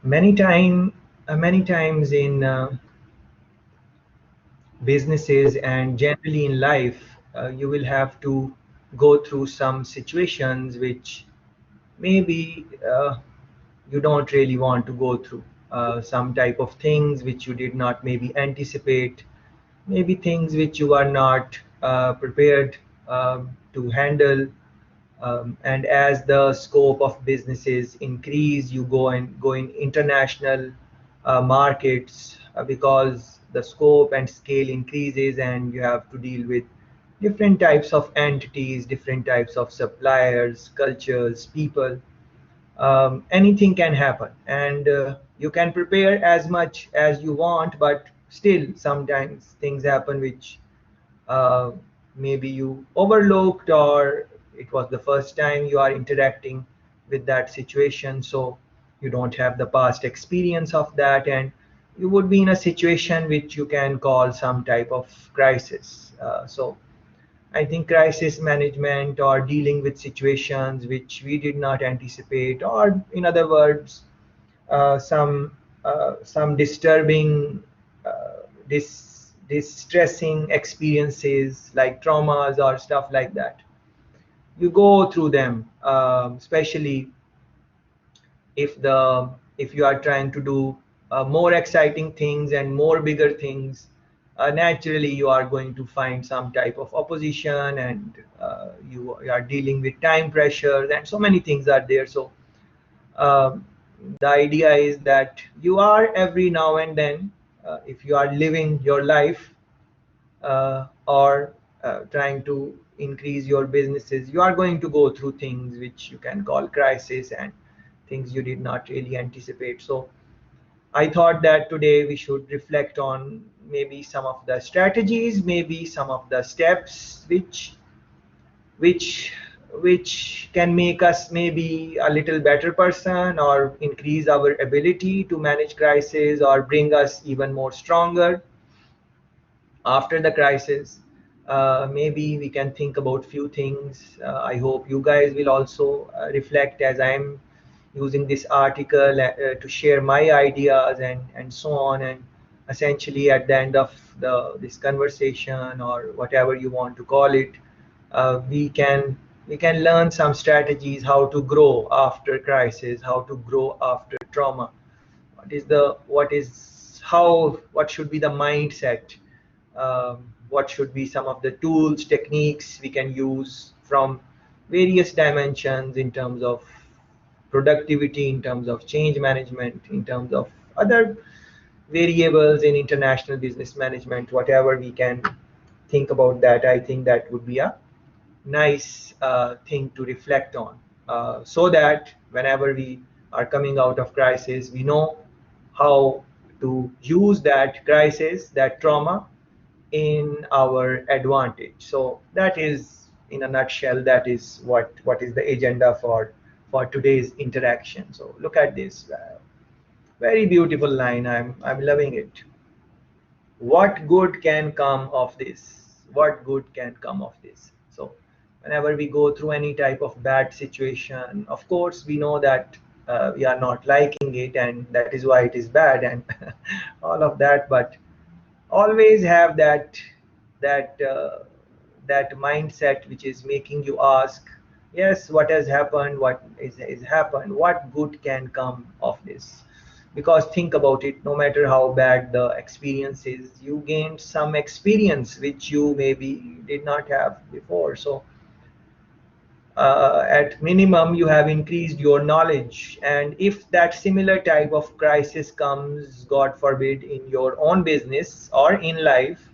Many times in businesses and generally in life, you will have to go through some situations which maybe you don't really want to go through. Some type of things which you did not maybe anticipate, maybe things which you are not prepared to handle. And as the scope of businesses increase, you go in international markets because the scope and scale increases, and you have to deal with different types of entities, different types of suppliers, cultures, people. Anything can happen, and you can prepare as much as you want, but still sometimes things happen which uh, maybe you overlooked, or it was the first time you are interacting with that situation, so you don't have the past experience of that, and you would be in a situation which you can call some type of crisis. So I think crisis management or dealing with situations which we did not anticipate, or in other words, some disturbing, distressing experiences like traumas or stuff like that. You go through them, especially if you are trying to do more exciting things and more bigger things. Naturally, you are going to find some type of opposition, and you are dealing with time pressures, and so many things are there. So um, the idea is that you are every now and then, if you are living your life or trying to increase your businesses, you are going to go through things which you can call crisis and things you did not really anticipate. So I thought that today we should reflect on maybe some of the strategies, maybe some of the steps which which can make us maybe a little better person, or increase our ability to manage crisis, or bring us even more stronger after the crisis. Maybe we can think about few things. I hope you guys will also reflect as I am using this article to share my ideas and so on. And essentially, at the end of this conversation, or whatever you want to call it, uh, we can we can learn some strategies how to grow after crisis, how to grow after trauma. What is how what should be the mindset, what should be some of the tools, techniques we can use from various dimensions in terms of productivity, in terms of change management, in terms of other variables in international business management, whatever we can think about that. I think that would be a nice thing to reflect on, so that whenever we are coming out of crisis, we know how to use that crisis, that trauma, in our advantage. So that is, in a nutshell, that is what is the agenda for today's interaction. So look at this, very beautiful line. I'm loving it. What good can come of this? What good can come of this? So whenever we go through any type of bad situation, of course we know that we are not liking it, and that is why it is bad, and all of that. But always have that that mindset which is making you ask, yes, what has happened, what is happened, what good can come of this? Because think about it, no matter how bad the experience is, you gained some experience which you maybe did not have before. So at minimum you have increased your knowledge, and if that similar type of crisis comes, god forbid, in your own business or in life,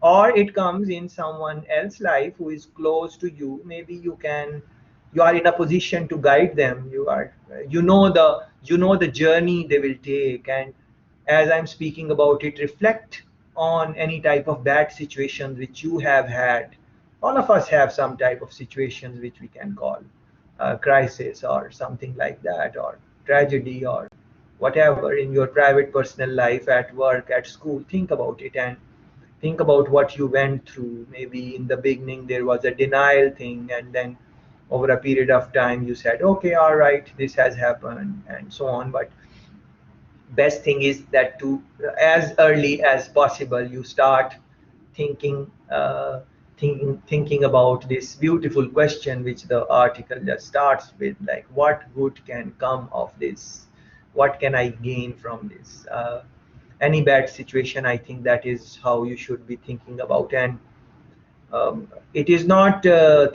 or it comes in someone else's life who is close to you, maybe you are in a position to guide them. You know the journey they will take, and as I'm speaking about it, reflect on any type of bad situations which you have had. All of us have some type of situations which we can call crisis or something like that, or tragedy, or whatever in your private personal life, at work, at school. Think about it, and think about what you went through. Maybe in the beginning there was a denial thing, and then over a period of time you said, okay, all right, this has happened, and so on. But best thing is that to as early as possible you start thinking thinking about this beautiful question which the article just starts with, like what good can come of this, what can I gain from this. Any bad situation, I think that is how you should be thinking about. And it is not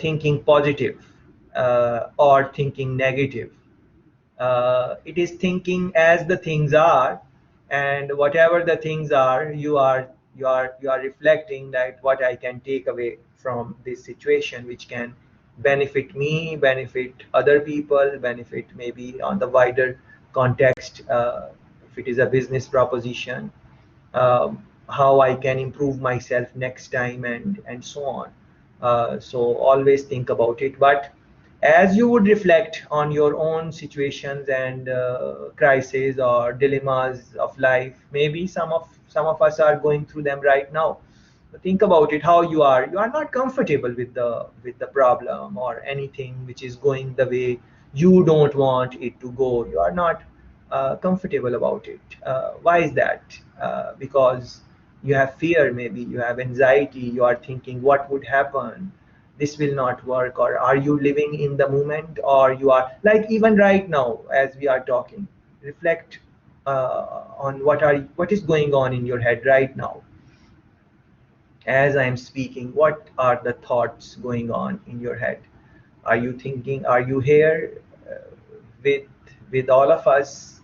thinking positive or thinking negative. It is thinking as the things are, and whatever the things are, you are reflecting that what I can take away from this situation which can benefit me, benefit other people, benefit maybe on the wider context, if it is a business proposition, how I can improve myself next time, and so on. So always think about it. But as you would reflect on your own situations and crises or dilemmas of life, maybe some of us are going through them right now. Think about it, how you are not comfortable with the problem or anything which is going the way you don't want it to go. You are not comfortable about it. Why is that? Because you have fear, maybe you have anxiety, you are thinking what would happen, this will not work. Or are you living in the moment, or you are like even right now as we are talking, reflect on what is going on in your head right now as I am speaking. What are the thoughts going on in your head? Are you thinking, are you here with all of us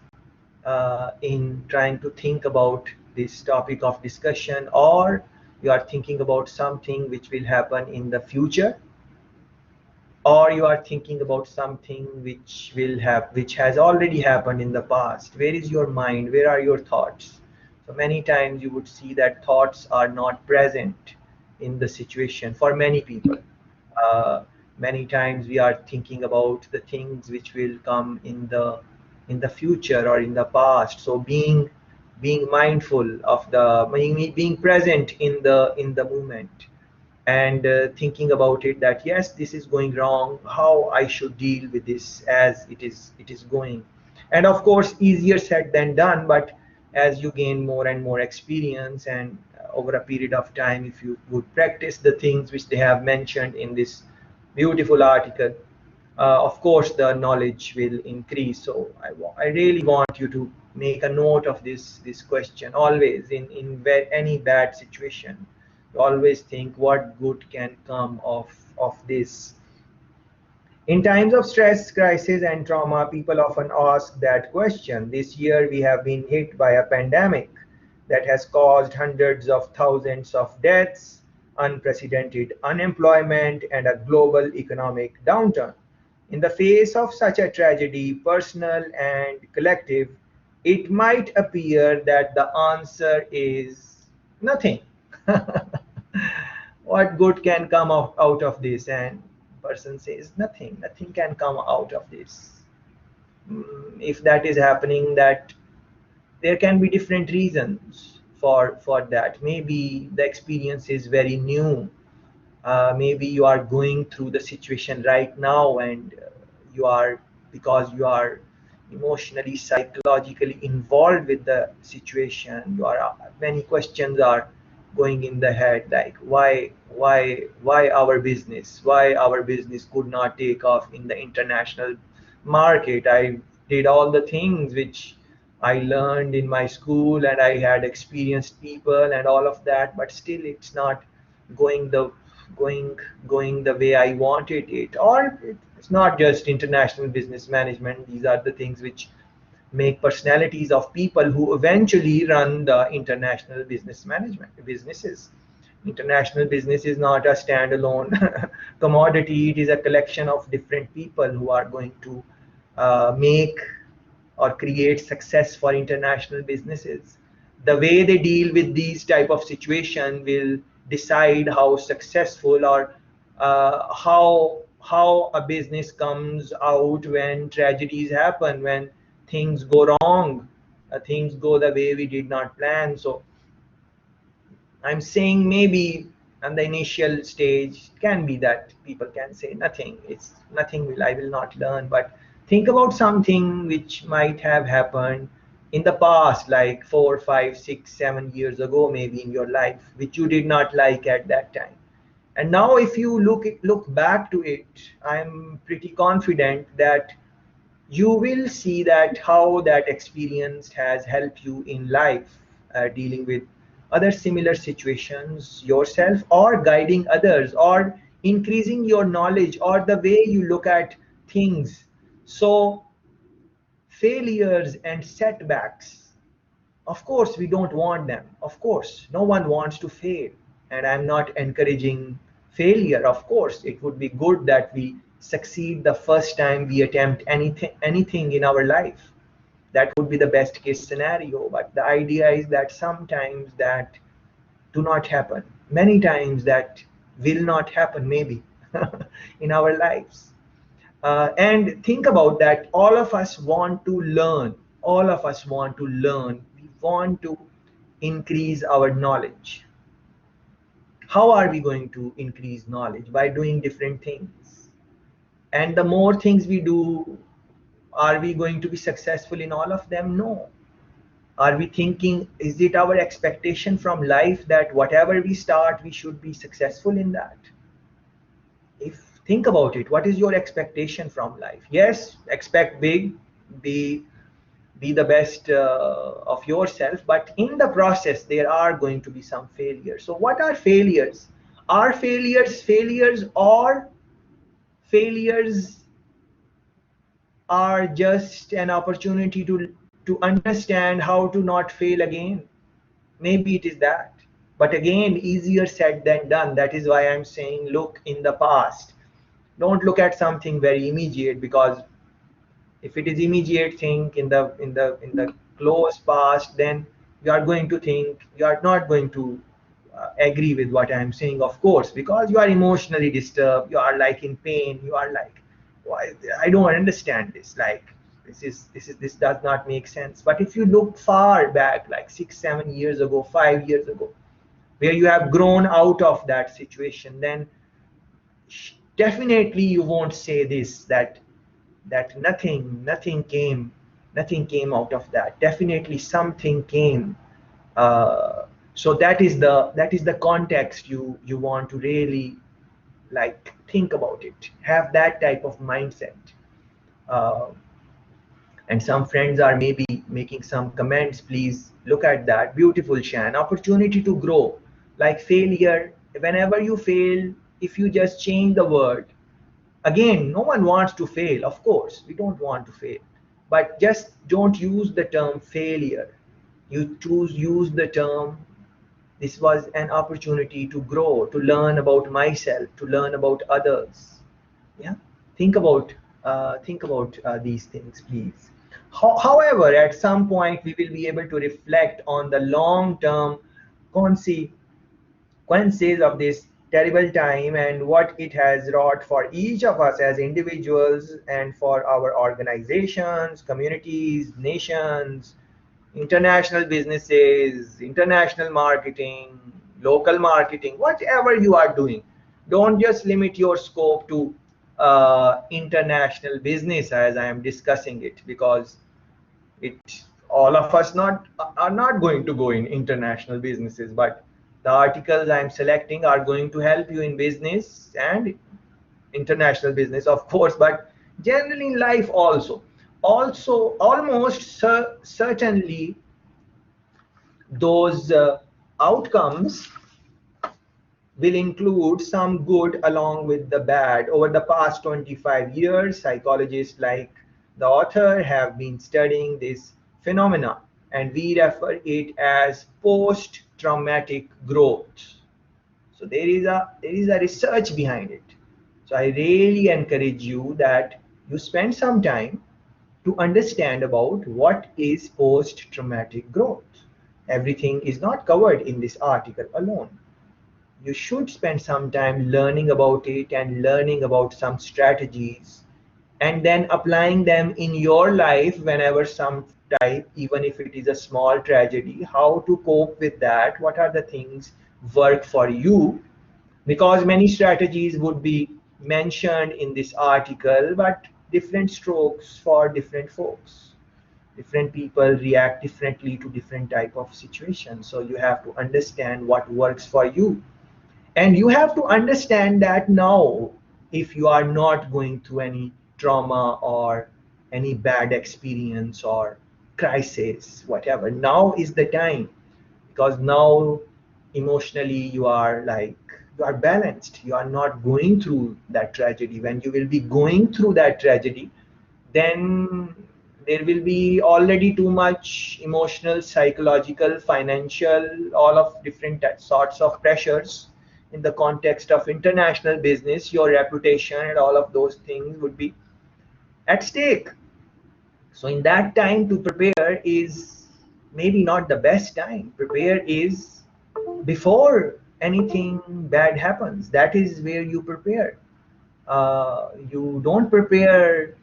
in trying to think about this topic of discussion, or you are thinking about something which will happen in the future, or you are thinking about something which has already happened in the past? Where is your mind, where are your thoughts? So many times you would see that thoughts are not present in the situation for many people. uh, Many times we are thinking about the things which will come in the future or in the past. So being mindful of the being present in the moment, and thinking about it, that yes, this is going wrong, how I should deal with this as it is going. And of course easier said than done, but as you gain more and more experience, and over a period of time, if you would practice the things which they have mentioned in this beautiful article, of course the knowledge will increase. So I really want you to make a note of this question always. In any bad situation, you always think what good can come of this. In times of stress, crisis, and trauma, people often ask that question. This year, we have been hit by a pandemic that has caused hundreds of thousands of deaths, unprecedented unemployment, and a global economic downturn. In the face of such a tragedy, personal and collective, it might appear that the answer is nothing. What good can come out of this? And person says nothing can come out of this. If that is happening, that there can be different reasons for that. Maybe the experience is very new. Maybe you are going through the situation right now, and you are, because you are emotionally, psychologically involved with the situation, you are, many questions are going in the head, like why our business could not take off in the international market. I did all the things which I learned in my school, and I had experienced people and all of that, but still it's not going the going going the way I wanted it. Or it's not just international business management. These are the things which make personalities of people who eventually run the international business management businesses. International business is not a standalone commodity. It is a collection of different people who are going to make or create success for international businesses. The way they deal with these type of situation will decide how successful, or how a business comes out when tragedies happen, when things go wrong, things go the way we did not plan. So I'm saying maybe on the initial stage can be that people can say nothing. It's nothing will I will not learn. But think about something which might have happened in the past, like 4, 5, 6, 7 years ago, maybe in your life, which you did not like at that time. And now if you look back to it, I'm pretty confident that you will see that how that experience has helped you in life, dealing with other similar situations yourself, or guiding others, or increasing your knowledge, or the way you look at things. So failures and setbacks, of course we don't want them. Of course no one wants to fail, and I'm not encouraging failure. Of course it would be good that we succeed the first time we attempt anything in our life. That would be the best case scenario, but the idea is that sometimes that do not happen, many times that will not happen maybe in our lives. And think about that, all of us want to learn, all of us want to learn, we want to increase our knowledge. How are we going to increase knowledge? By doing different things. And the more things we do, are we going to be successful in all of them? No. Are we thinking, is it our expectation from life that whatever we start we should be successful in that? If think about it, what is your expectation from life? Yes, expect big, be be the best of yourself, but in the process there are going to be some failures. So what are failures? Are failures, or failures are just an opportunity to understand how to not fail again? Maybe it is that, but again easier said than done. That is why I'm saying look in the past, don't look at something very immediate, because if it is immediate thing in the close past, then you are going to think, you are not going to agree with what I am saying, of course, because you are emotionally disturbed, you are like in pain, you are like, why, I don't understand this, like this does not make sense. But if you look far back, like 6, 7 years ago, 5 years ago, where you have grown out of that situation, then definitely you won't say this, that nothing came out of that. Definitely something came. uh, so that is the context you want to really like think about it, have that type of mindset. uh, and some friends are maybe making some comments, please look at that. Beautiful, Shan. Opportunity to grow. Like failure, whenever you fail, if you just change the word, again, no one wants to fail, of course we don't want to fail, but just don't use the term failure. You use the term, this was an opportunity to grow, to learn about myself, to learn about others. Yeah, think about these things, please. However, at some point we will be able to reflect on the long term consequences of this terrible time, and what it has wrought for each of us as individuals, and for our organizations, communities, nations, international businesses, international marketing, local marketing, whatever you are doing. Don't just limit your scope to international business as I am discussing it, because it all of us not are not going to go in international businesses, but the articles I'm selecting are going to help you in business and international business, of course, but generally in life also. Also, almost certainly those outcomes will include some good along with the bad. Over the past 25 years, psychologists like the author have been studying this phenomena, and we refer it as post-traumatic growth. So there is a research behind it. So I really encourage you that you spend some time to understand about what is post-traumatic growth. Everything is not covered in this article alone. You should spend some time learning about it and learning about some strategies, and then applying them in your life whenever some type, even if it is a small tragedy, how to cope with that, what are the things work for you, because many strategies would be mentioned in this article, but different strokes for different folks. Different people react differently to different type of situations. So you have to understand what works for you. And you have to understand that now, if you are not going through any trauma or any bad experience or crisis, whatever, now is the time, because now emotionally you are like, you are balanced, you are not going through that tragedy. When you will be going through that tragedy, then there will be already too much emotional, psychological, financial, all of different sorts of pressures. In the context of international business, your reputation and all of those things would be at stake. So in that time, to prepare is maybe not the best time. Prepare is before anything bad happens. That is where you prepare. You don't prepare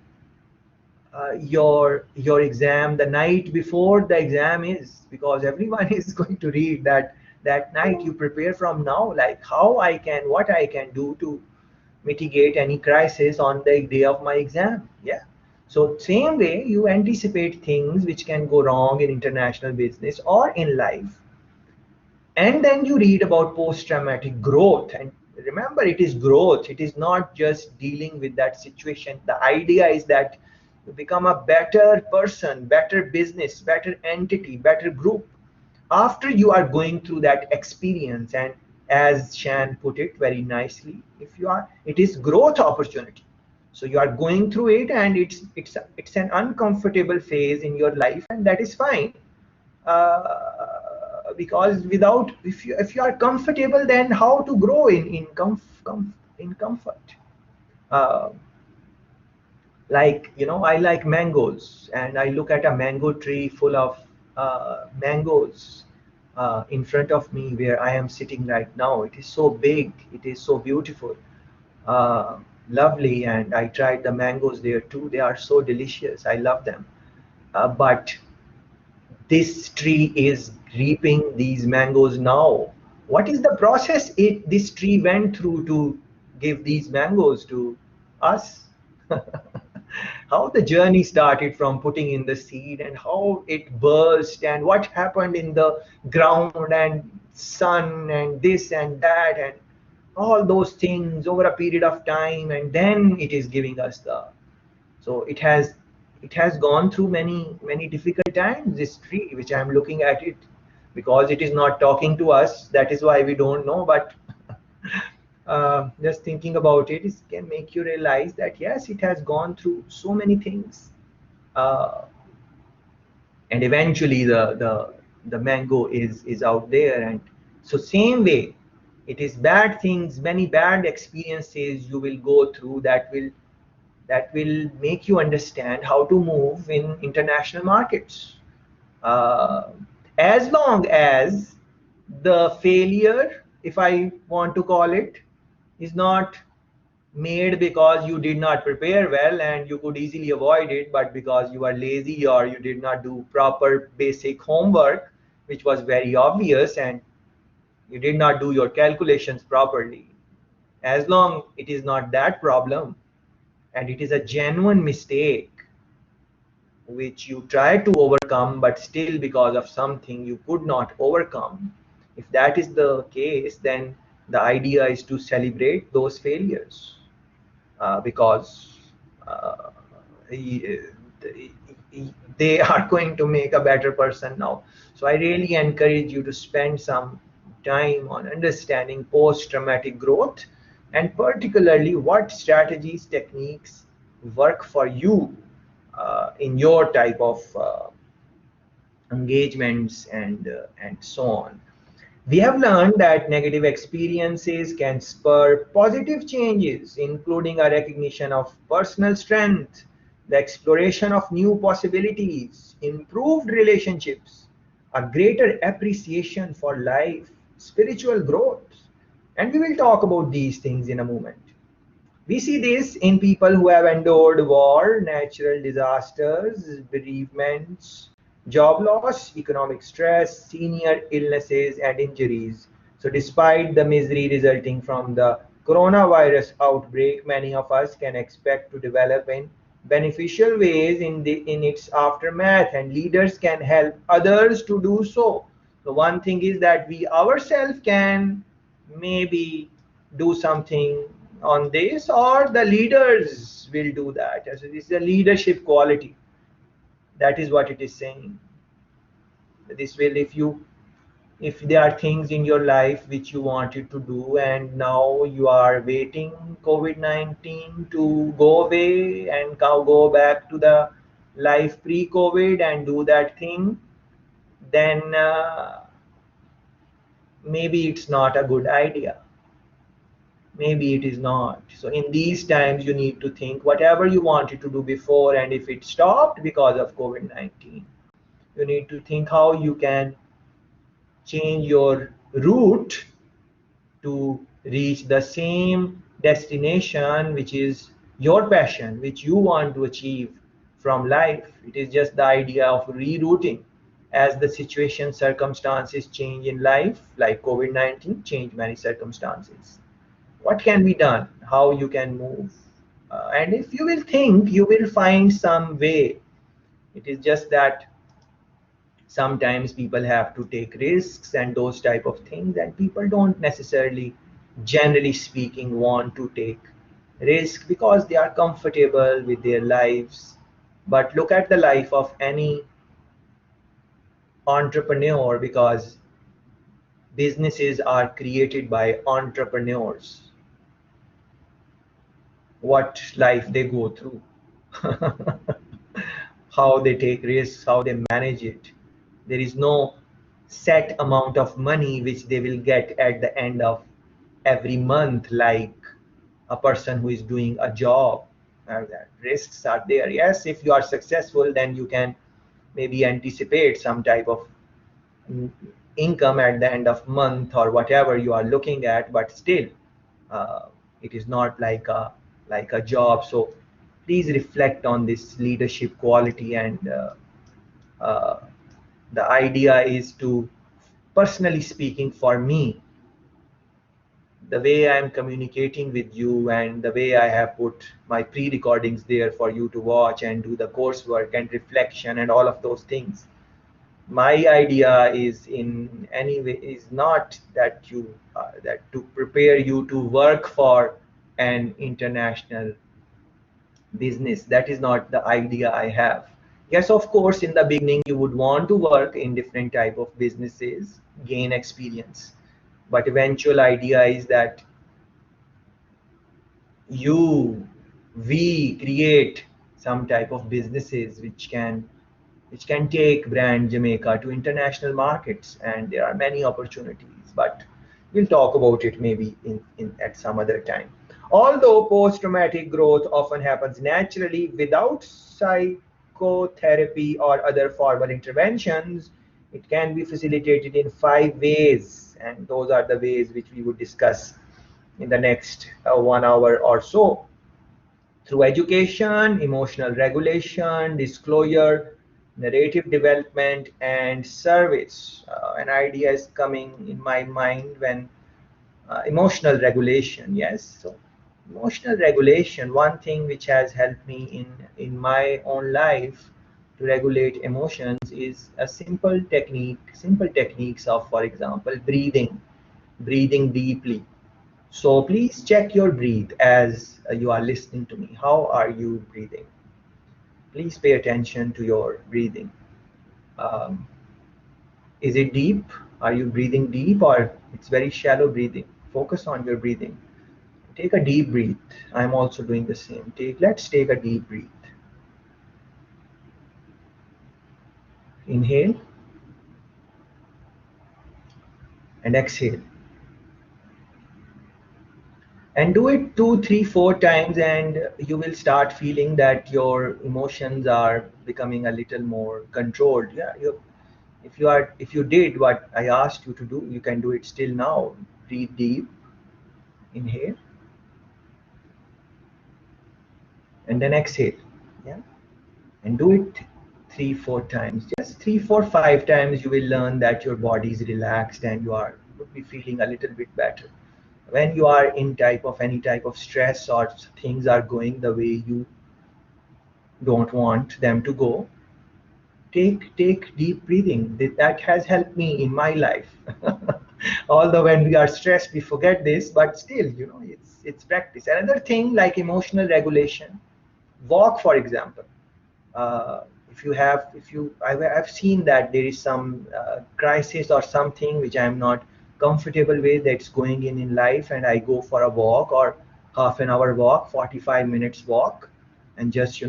your exam the night before the exam is, because everyone is going to read that that night. You prepare from now, like how I can, what I can do to mitigate any crisis on the day of my exam. Yeah. So same way you anticipate things which can go wrong in international business or in life, and then you read about post-traumatic growth. And remember, it is growth, it is not just dealing with that situation. The idea is that you become a better person, better business, better entity, better group after you are going through that experience. And as Shan put it very nicely, if you are, it is growth opportunity. So you are going through it, and it's an uncomfortable phase in your life, and that is fine. Because without, if you are comfortable, then how to grow in comfort. uh, like, I like mangoes, and I look at a mango tree full of mangoes in front of me, where I am sitting right now. It is so big, it is so beautiful, uh, lovely, and I tried the mangoes there too. They are so delicious, I love them. But this tree is reaping these mangoes now. What is the process this tree went through to give these mangoes to us? How the journey started from putting in the seed, and how it burst, and what happened in the ground, and sun, and this and that, and all those things over a period of time, and then it is giving us the. So it has gone through many difficult times, this tree, which I'm looking at it, because it is not talking to us. That is why we don't know. But just thinking about it, can make you realize that yes, it has gone through so many things, uh, and eventually the mango is out there. And so same way, it is bad things, many bad experiences you will go through, that will make you understand how to move in international markets. Uh, as long as the failure, if I want to call it, is not made because you did not prepare well and you could easily avoid it, but because you are lazy or you did not do proper basic homework, which was very obvious, and you did not do your calculations properly. As long it is not that problem, and it is a genuine mistake which you tried to overcome, but still because of something you could not overcome, if that is the case, then the idea is to celebrate those failures, because uh, they are going to make a better person now. So I really encourage you to spend some time on understanding post-traumatic growth, and particularly what strategies, techniques work for you in your type of engagements, and so on. We have learned that negative experiences can spur positive changes, including a recognition of personal strength, the exploration of new possibilities, improved relationships, a greater appreciation for life, spiritual growth. And we will talk about these things in a moment. We see this in people who have endured war, natural disasters, bereavements, job loss, economic stress, senior illnesses, and injuries. So, despite the misery resulting from the coronavirus outbreak, many of us can expect to develop an beneficial ways in its aftermath, and leaders can help others to do so. So one thing is that we ourselves can maybe do something on this, or the leaders will do that. So this is a leadership quality. That is what it is saying. This will, if there are things in your life which you wanted to do and now you are waiting COVID-19 to go away and go back to the life pre-COVID and do that thing, then maybe it's not a good idea. Maybe it is not. So in these times you need to think whatever you wanted to do before, and if it stopped because of COVID-19, you need to think how you can change your route to reach the same destination, which is your passion, which you want to achieve from life. It is just the idea of rerouting as the situation, circumstances change in life, like COVID-19 change many circumstances. What can be done? How you can move? And if you will think, you will find some way. It is just that sometimes people have to take risks and those type of things, and people don't necessarily, generally speaking, want to take risk because they are comfortable with their lives. But look at the life of any entrepreneur, because businesses are created by entrepreneurs. What life they go through, how they take risks, how they manage it. There is no set amount of money which they will get at the end of every month, like a person who is doing a job. That risks are there. Yes, if you are successful, then you can maybe anticipate some type of income at the end of month or whatever you are looking at, but still, uh, it is not like a job. So please reflect on this leadership quality, and uh, the idea is to, personally speaking, for me, the way I'm communicating with you and the way I have put my pre-recordings there for you to watch and do the coursework and reflection and all of those things, my idea is in any way is not that you that to prepare you to work for an international business. That is not the idea I have. Yes, of course, in the beginning you would want to work in different type of businesses, gain experience, but eventual idea is that you we create some type of businesses which can take brand Jamaica to international markets, and there are many opportunities, but we'll talk about it maybe in at some other time. Although post-traumatic growth often happens naturally without psychotherapy or other formal interventions, it can be facilitated in 5 ways, and those are the ways which we would discuss in the next 1 hour or so: through education, emotional regulation, disclosure, narrative development, and service. An idea is coming in my mind when emotional regulation. Yes, so emotional regulation. One thing which has helped me in my own life to regulate emotions is a simple techniques of, for example, breathing deeply. So please check your breathe as you are listening to me. How are you breathing? Please pay attention to your breathing. Um, is it deep? Are you breathing deep, or it's very shallow breathing? Focus on your breathing. Take a deep breath. I'm also doing the same. Let's take a deep breath. Inhale and exhale. And do it 2 3 4 times, and you will start feeling that your emotions are becoming a little more controlled. Yeah, if you did what I asked you to do, you can do it still now. Breathe deep, inhale, and then exhale. Yeah, and do it 3 4 times. Just 3 4 5 times, you will learn that your body is relaxed and you are would be feeling a little bit better. When you are in type of any type of stress, or things are going the way you don't want them to go, take deep breathing. That has helped me in my life. Although when we are stressed we forget this, but still, it's practice. Another thing like emotional regulation, walk for example. uh, I've seen that there is some crisis or something which I'm not comfortable with that's going in life, and I go for a walk, or half an hour walk, 45 minutes walk, and just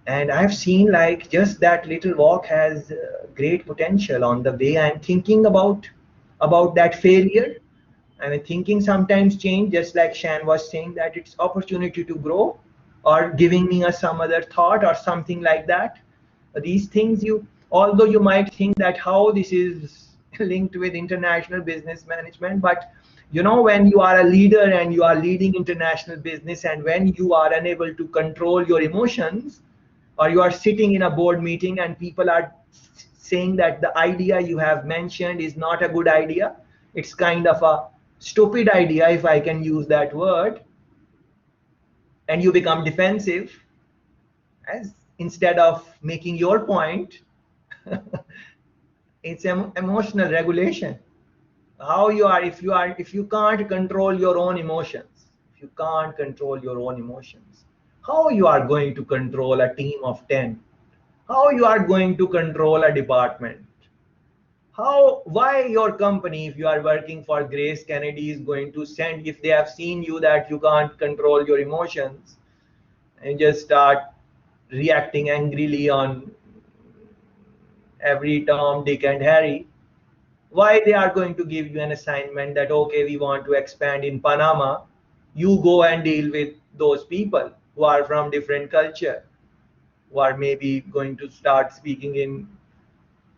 and I've seen like just that little walk has great potential on the way I'm thinking about that failure. I mean, thinking sometimes change, just like Shan was saying, that it's opportunity to grow, or giving me some other thought or something like that. These things, although you might think that how this is linked with international business management, but when you are a leader and you are leading international business, and when you are unable to control your emotions, or you are sitting in a board meeting and people are saying that the idea you have mentioned is not a good idea, it's kind of a stupid idea, if I can use that word, and you become defensive, as instead of making your point. It's emotional regulation. How you are, if you can't control your own emotions, if you can't control your own emotions, how you are going to control a team of 10? How you are going to control a department? Why your company, if you are working for Grace Kennedy, is going to send, if they have seen you that you can't control your emotions and just start reacting angrily on every Tom, Dick and Harry, why they are going to give you an assignment that, okay, we want to expand in Panama, you go and deal with those people who are from different culture, who are maybe going to start speaking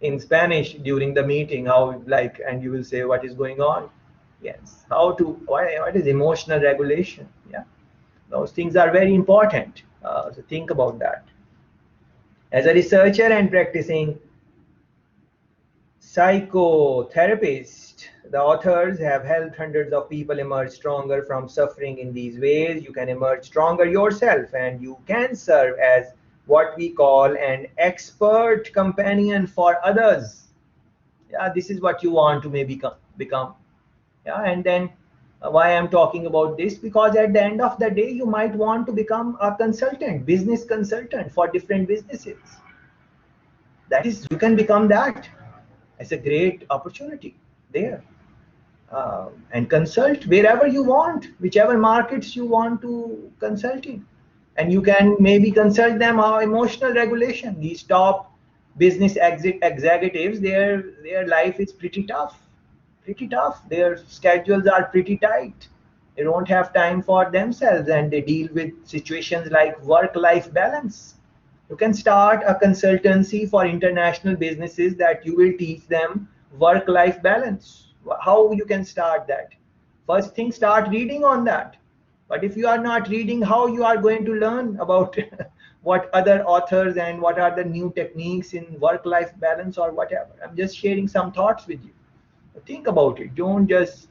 in Spanish during the meeting, how, like, and you will say what is going on. Yes, what is emotional regulation? Yeah, those things are very important. So think about that. As a researcher and practicing psychotherapist, the authors have helped hundreds of people emerge stronger from suffering in these ways. You can emerge stronger yourself, and you can serve as what we call an expert companion for others. Yeah, this is what you want to maybe become. Yeah, and then why I'm talking about this, because at the end of the day you might want to become a consultant, business consultant for different businesses. That is, you can become that. It's a great opportunity there. And consult wherever you want, whichever markets you want to consult in. And you can maybe consult them how emotional regulation. These top business executives, their life is pretty tough, pretty tough. Their schedules are pretty tight. They don't have time for themselves, and they deal with situations like work-life balance. You can start a consultancy for international businesses that you will teach them work-life balance. How you can start that? First thing, start reading on that. But if you are not reading, how you are going to learn about what other authors and what are the new techniques in work-life balance or whatever? I'm just sharing some thoughts with you. Think about it. Don't just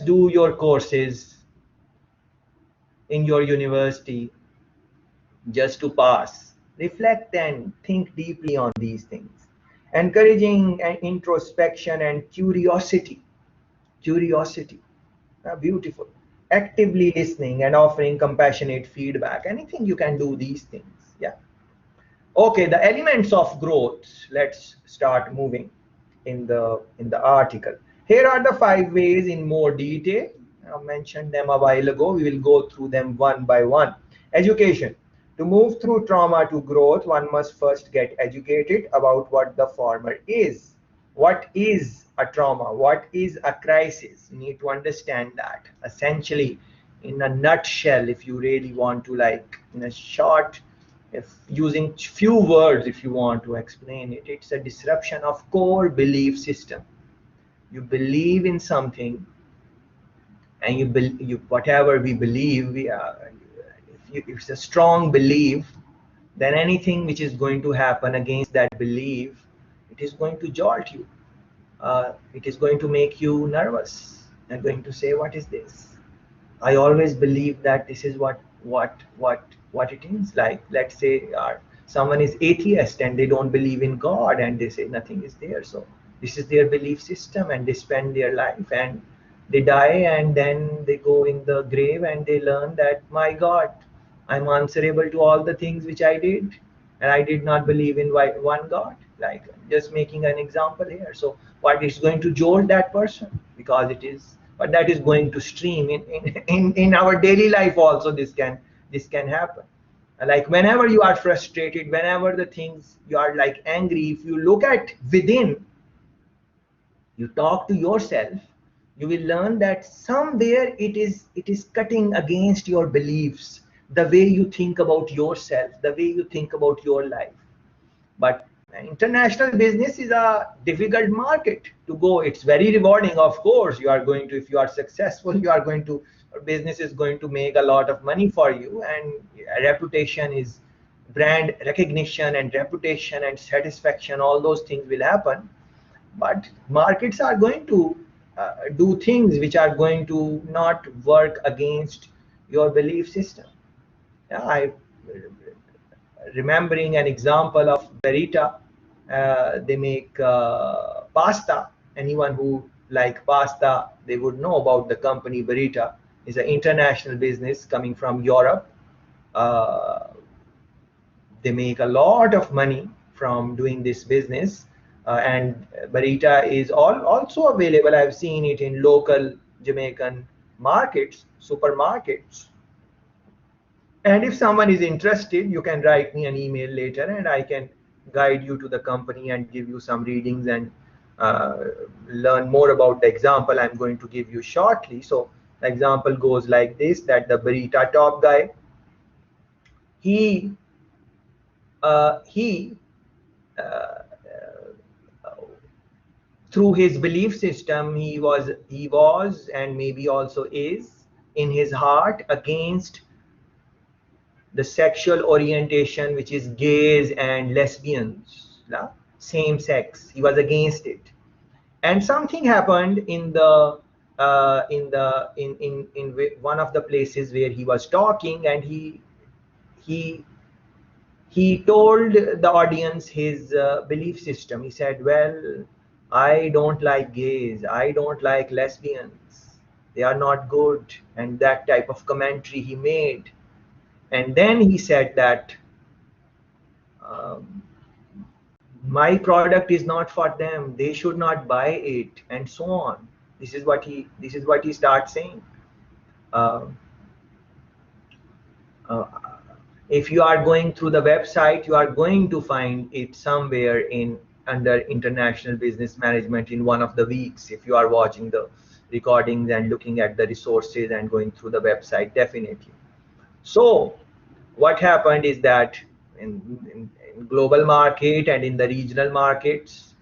do your courses in your university just to pass. Reflect and think deeply on these things. Encouraging an introspection and curiosity. Curiosity. Beautiful. Actively listening and offering compassionate feedback. Anything you can do these things. Yeah. Okay, the elements of growth. Let's start moving in the article. Here are the 5 ways in more detail. I mentioned them a while ago. We will go through them one by one. Education. To move through trauma to growth, one must first get educated about what the former is. What is a trauma? What is a crisis? You need to understand that. Essentially, in a nutshell, if you really want to, like, in a short, if using few words, if you want to explain it, it's a disruption of core belief system. You believe in something, and whatever we believe, if it's a strong belief, then anything which is going to happen against that belief, it is going to jolt you. It is going to make you nervous and going to say, what is this? I always believe that this is what what it is. Like, let's say someone is atheist and they don't believe in God, and they say nothing is there. So this is their belief system, and they spend their life, and they die, and then they go in the grave, and they learn that, my God, I'm answerable to all the things which I did, and I did not believe in one God. Like, just making an example here. So what is going to jolt that person? Because it is, but that is going to stream in our daily life also. This can happen. Like, whenever you are frustrated, whenever the things you are like angry, if you look at within, you talk to yourself, you will learn that somewhere it is cutting against your beliefs, the way you think about yourself, the way you think about your life. But international business is a difficult market to go. It's very rewarding, of course. You are going to, if you are successful, you are going to, business is going to make a lot of money for you, and reputation is, brand recognition and reputation and satisfaction, all those things will happen. But markets are going to do things which are going to not work against your belief system. Yeah, I remembering an example of Berita. They make pasta. Anyone who like pasta, they would know about the company Berita. It's an international business coming from Europe. Uh, they make a lot of money from doing this business, and Barita is also available. I've seen it in local Jamaican markets, supermarkets. And if someone is interested, you can write me an email later, and I can guide you to the company and give you some readings, and uh, learn more about the example I'm going to give you shortly. So the example goes like this: that the Barita top guy, he he uh, through his belief system, he was and maybe also is in his heart against the sexual orientation, which is gays and lesbians, same sex. He was against it, and something happened in one of the places where he was talking, and he he told the audience his belief system. He said, well, I don't like gays, I don't like lesbians, they are not good, and that type of commentary he made. And then he said that, um, my product is not for them, they should not buy it, and so on. This is what he starts saying. Um uh, if you are going through the website, you are going to find it somewhere in under international business management in one of the weeks. If you are watching the recordings and looking at the resources and going through the website, definitely. So what happened is that in global market and in the regional markets,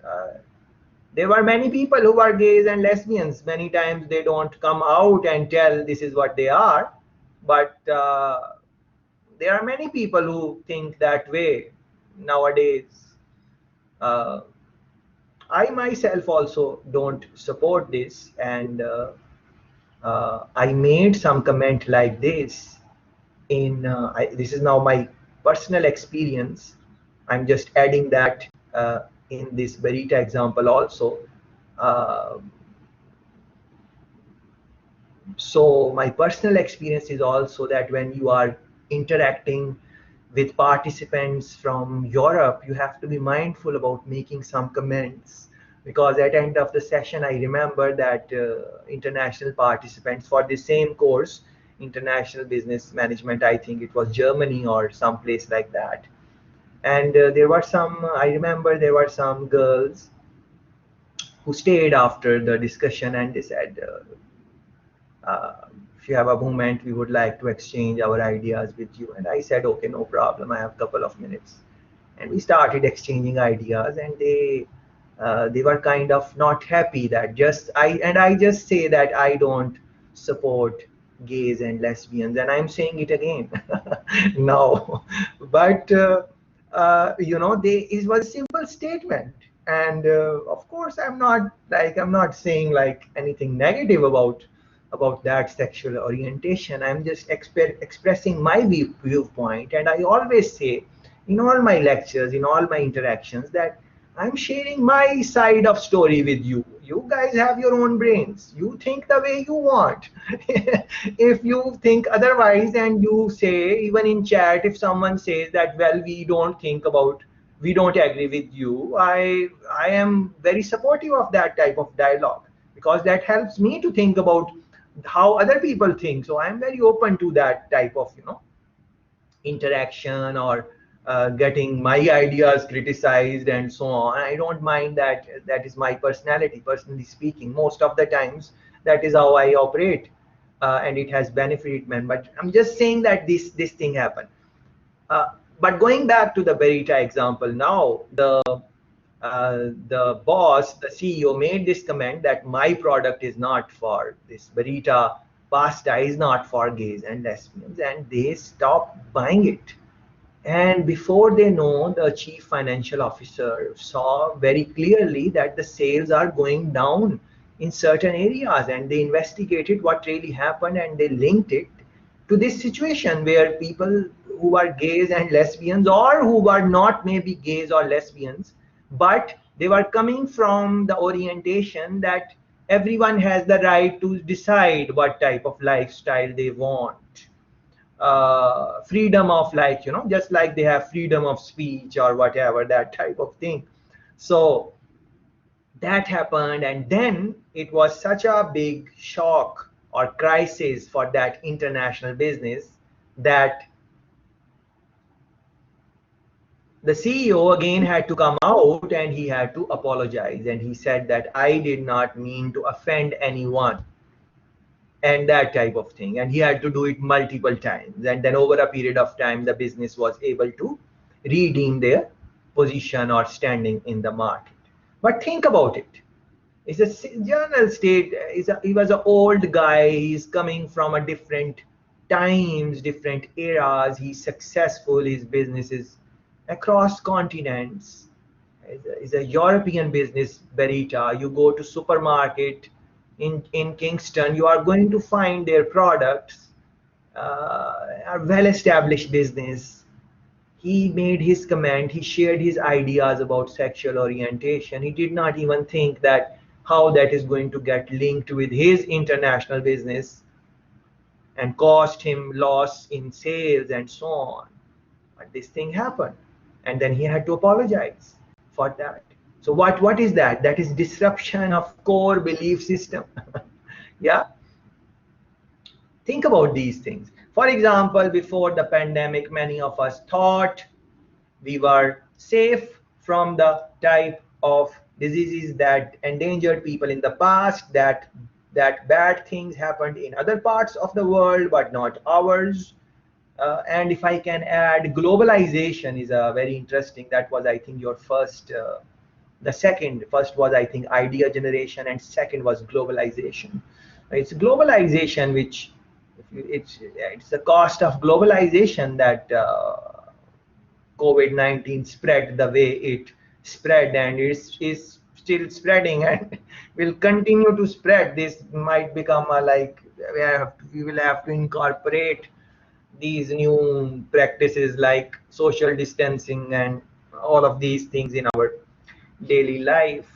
there were many people who are gays and lesbians. Many times they don't come out and tell this is what they are, but there are many people who think that way nowadays. Uh, I myself also don't support this, and I made some comment like this this is now my personal experience. I'm just adding that in this Berita example also. Uh, so my personal experience is also that when you are interacting with participants from Europe, you have to be mindful about making some comments, because at the end of the session, I remember that international participants for the same course, international business management, I think it was Germany or some place like that. And there were some, I remember there were some girls who stayed after the discussion, and they said, if you have a moment, we would like to exchange our ideas with you. And I said, okay, no problem. I have a couple of minutes. And we started exchanging ideas, and they were kind of not happy that I just say that I don't support gays and lesbians, and I'm saying it again now. But it was a simple statement, and of course, I'm not saying like anything negative about about that sexual orientation. I'm just expressing my viewpoint, and I always say in all my lectures, in all my interactions, that I'm sharing my side of story with you. You guys have your own brains. You think the way you want. If you think otherwise, and you say, even in chat, if someone says that, well, we don't agree with you, I am very supportive of that type of dialogue, because that helps me to think about how other people think. So I'm very open to that type of interaction, or getting my ideas criticized and so on. I don't mind that. That is my personality, personally speaking. Most of the times, that is how I operate, and it has benefited me. But I'm just saying that this thing happened. Uh, but going back to the Verita example, now the boss, the CEO, made this comment that my product is not for this Verita pasta is not for gays and lesbians, and they stopped buying it. And before they know, the chief financial officer saw very clearly that the sales are going down in certain areas, and they investigated what really happened, and they linked it to this situation where people who are gays and lesbians, or who were not maybe gays or lesbians, but they were coming from the orientation that everyone has the right to decide what type of lifestyle they want, freedom of, like, just like they have freedom of speech or whatever, that type of thing. So that happened, and then it was such a big shock or crisis for that international business, that the CEO again had to come out, and he had to apologize, and he said that I did not mean to offend anyone, and that type of thing. And he had to do it multiple times, and then over a period of time, the business was able to redeem their position or standing in the market. But think about it. It's a journal state. He was an old guy. He's coming from a different times, different eras. He's successful. His business is across continents. It's a European business, Berita. You go to supermarket in Kingston, you are going to find their products, are well-established business. He made his comment, he shared his ideas about sexual orientation. He did not even think that how that is going to get linked with his international business and cost him loss in sales and so on. But this thing happened, and then he had to apologize for that. So what is that? That is disruption of core belief system. Yeah, think about these things. For example, before the pandemic, many of us thought we were safe from the type of diseases that endangered people in the past, that bad things happened in other parts of the world but not ours. And if I can add, globalization is a very interesting. That was, I think, your first. The second, first was, I think, idea generation, and second was globalization. It's globalization which, it's the cost of globalization that COVID-19 spread the way it spread, and is still spreading, and will continue to spread. This might become a, like, we will have to incorporate these new practices like social distancing and all of these things in our daily life.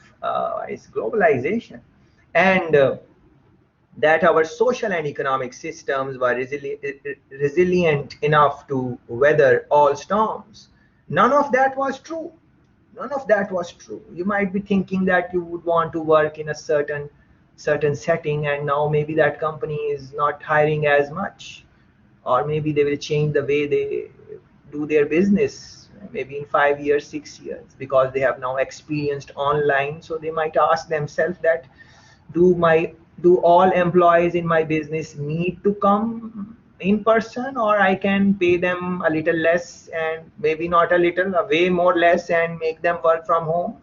Is globalization, and that our social and economic systems were resilient enough to weather all storms. None of that was true. None of that was true. You might be thinking that you would want to work in a certain setting, and now maybe that company is not hiring as much, or maybe they will change the way they do their business, maybe in 5 years, 6 years, because they have now experienced online. So they might ask themselves that, do all employees in my business need to come in person, or I can pay them a little less, and maybe not a little, a way more less, and make them work from home.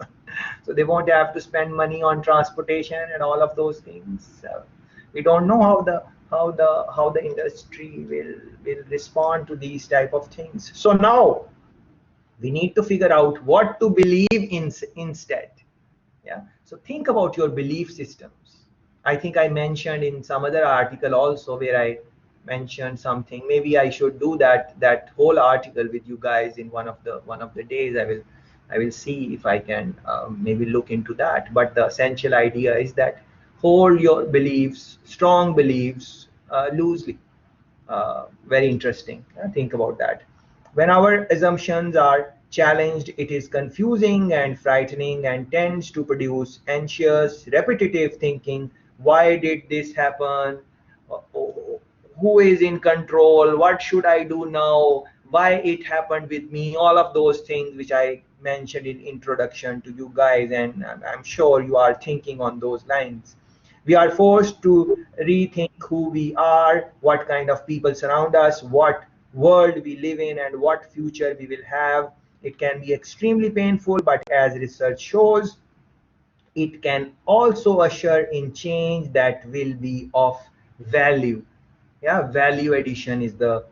So they won't have to spend money on transportation and all of those things. We don't know how the industry will respond to these type of things. So now we need to figure out what to believe in instead. Yeah, so think about your belief systems. I think I mentioned in some other article also where I mentioned something. Maybe I should do that whole article with you guys in one of the days. I will see if I can maybe look into that. But the essential idea is that hold your beliefs, strong beliefs, loosely. Very interesting. Think about that. When our assumptions are challenged, it is confusing and frightening and tends to produce anxious, repetitive thinking. Why did this happen? Who is in control? What should I do now? Why it happened with me? All of those things which I mentioned in introduction to you guys, and I'm sure you are thinking on those lines. We are forced to rethink who we are, what kind of people surround us, what world we live in, and what future we will have. It can be extremely painful, but as research shows, it can also usher in change that will be of value. Yeah, value addition is the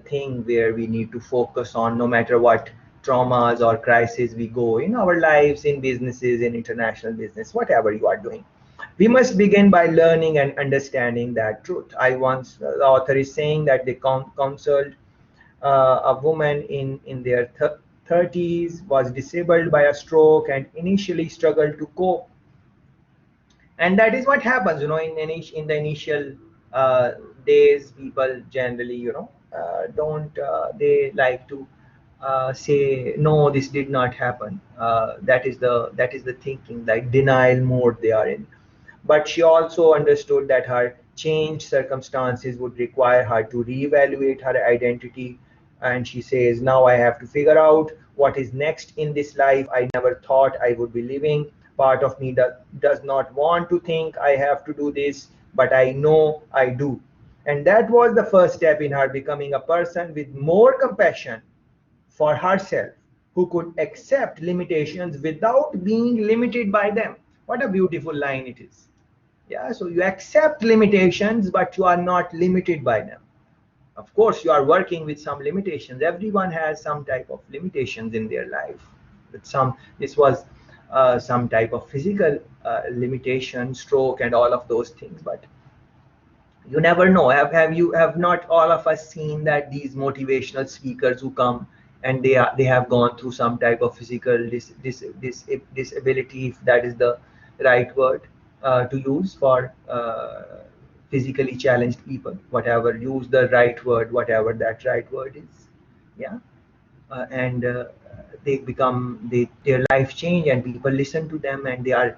thing where we need to focus on, no matter what traumas or crises we go in our lives, in businesses, in international business, whatever you are doing. We must begin by learning and understanding that truth. The author is saying that they counseled a woman in their 30s, was disabled by a stroke, and initially struggled to cope. And that is what happens, in the initial days. People generally, don't they like to say no, this did not happen. That is the thinking, like denial mode they are in. But she also understood that her changed circumstances would require her to reevaluate her identity. And she says, now I have to figure out what is next in this life I never thought I would be living. Part of me does not want to think I have to do this, but I know I do. And that was the first step in her becoming a person with more compassion for herself, who could accept limitations without being limited by them. What a beautiful line it is. Yeah, so you accept limitations, but you are not limited by them. Of course, you are working with some limitations. Everyone has some type of limitations in their life. This was some type of physical limitation, stroke, and all of those things. But you never know. Have not all of us seen that these motivational speakers who come and they have gone through some type of physical disability, if that is the right word to use for physically challenged people. Whatever, use the right word, whatever that right word is. Yeah. And they become their life change, and people listen to them, and they are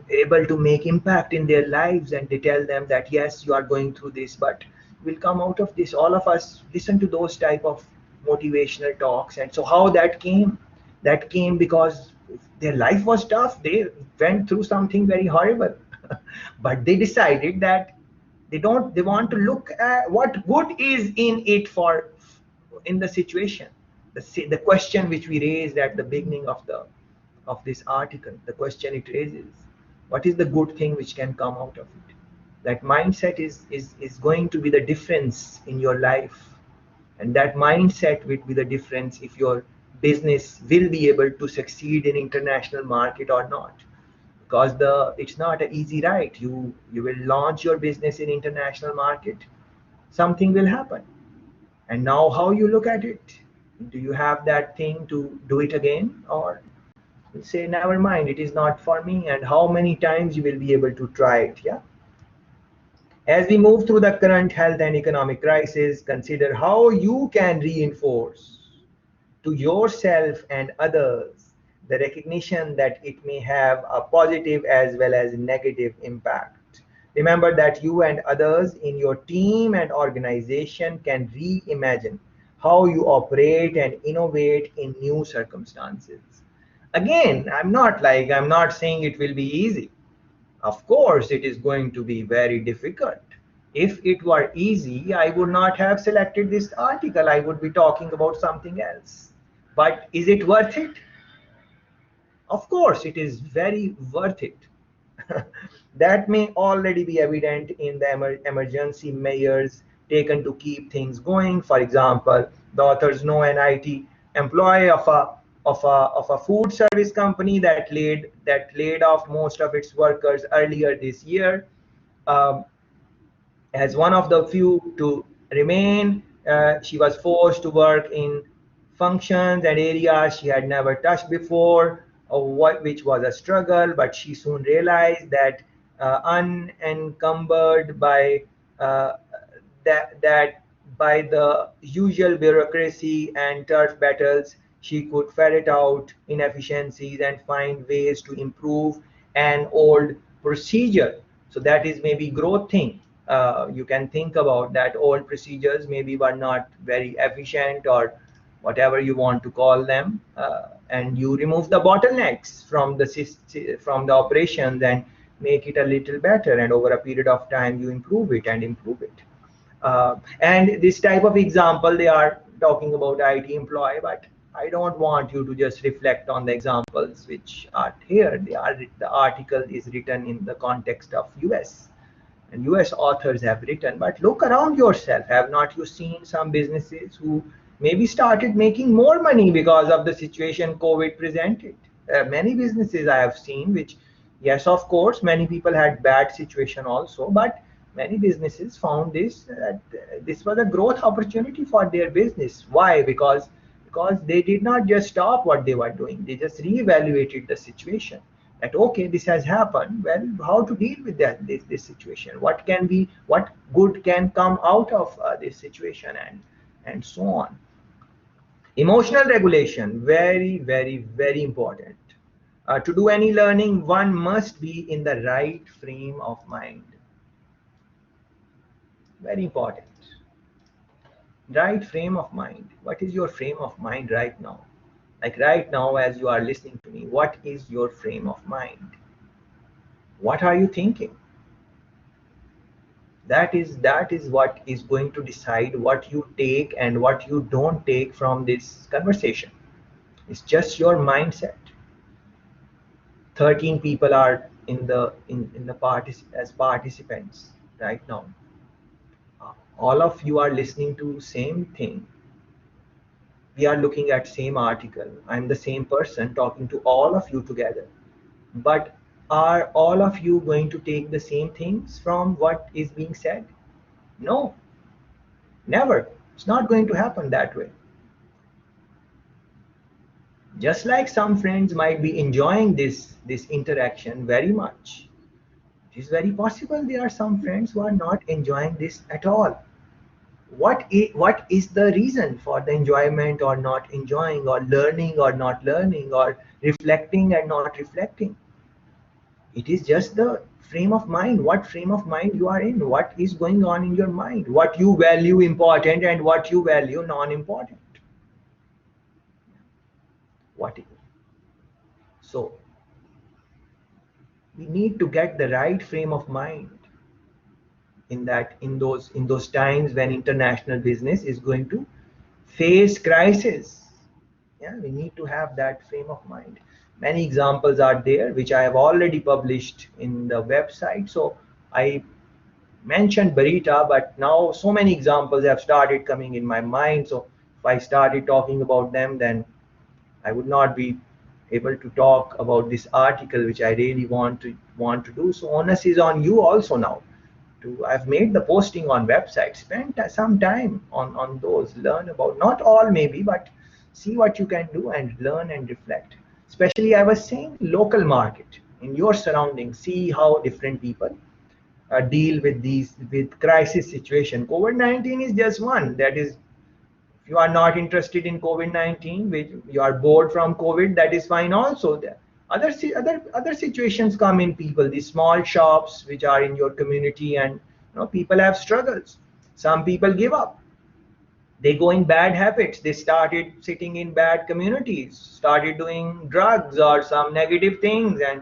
able to make impact in their lives, and they tell them that yes, you are going through this, but we'll come out of this. All of us listen to those type of motivational talks. And so how that came because their life was tough. They went through something very horrible but they decided that they want to look at what good is in it for in the situation. The question which we raised at the beginning of this article, the question it raises, what is the good thing which can come out of it? That mindset is going to be the difference in your life, and that mindset will be the difference if your business will be able to succeed in international market or not. Because it's not an easy ride. You will launch your business in international market, something will happen. And now how you look at it, do you have that thing to do it again, or you say never mind, it is not for me? And how many times you will be able to try it? Yeah. As we move through the current health and economic crisis, consider how you can reinforce to yourself and others the recognition that it may have a positive as well as negative impact. Remember that you and others in your team and organization can reimagine how you operate and innovate in new circumstances. Again, I'm not saying it will be easy. Of course, it is going to be very difficult. If it were easy, I would not have selected this article. I would be talking about something else. But is it worth it? Of course, it is very worth it. That may already be evident in the emergency measures taken to keep things going. For example, the authors know an IT employee of a food service company that laid off most of its workers earlier this year. Um, as one of the few to remain. She was forced to work in functions and areas she had never touched before, which was a struggle, but she soon realized that unencumbered by uh, that by the usual bureaucracy and turf battles, she could ferret out inefficiencies and find ways to improve an old procedure. So that is maybe growth thing. You can think about that old procedures maybe were not very efficient or whatever you want to call them, and you remove the bottlenecks from the operations and make it a little better, and over a period of time you improve it and improve it. And this type of example, they are talking about IT employee, but I don't want you to just reflect on the examples which are here. The article is written in the context of US, and US authors have written, but look around yourself. Have not you seen some businesses who maybe started making more money because of the situation COVID presented? Many businesses I have seen, which, yes, of course, many people had bad situation also, but many businesses found this was a growth opportunity for their business. Why? Because they did not just stop what they were doing, they just reevaluated the situation, that okay, this has happened, well, how to deal with this situation, what good can come out of this situation, and so on. Emotional regulation, very, very, very important. To do any learning, one must be in the right frame of mind. Very important. Right frame of mind. What is your frame of mind right now? Like right now, as you are listening to me, what is your frame of mind? What are you thinking? That is what is going to decide what you take and what you don't take from this conversation. It's just your mindset. 13 people are in the as participants right now. All of you are listening to same thing. We are looking at same article. I'm the same person talking to all of you together. But are all of you going to take the same things from what is being said? No, never. It's not going to happen that way. Just like some friends might be enjoying this interaction very much, it is very possible there are some friends who are not enjoying this at all. What is the reason for the enjoyment or not enjoying, or learning or not learning, or reflecting and not reflecting? It is just the frame of mind. What frame of mind you are in, what is going on in your mind, what you value important and what you value non-important. What is so we need to get the right frame of mind in those times when international business is going to face crisis. Yeah, we need to have that frame of mind. Many examples are there which I have already published in the website. So I mentioned Barita, but now so many examples have started coming in my mind. So if I started talking about them, then I would not be able to talk about this article, which I really want to do. So onus is on you also now. I've made the posting on website. Spend some time on those. Learn about, not all maybe, but see what you can do and learn and reflect. Especially, I was saying, local market in your surroundings. See how different people deal with crisis situation. COVID-19 is just one. That is, if you are not interested in COVID-19, which you are bored from COVID, that is fine also. The other situations come in people, these small shops which are in your community, and people have struggles. Some people give up. They go in bad habits. They started sitting in bad communities, started doing drugs or some negative things, and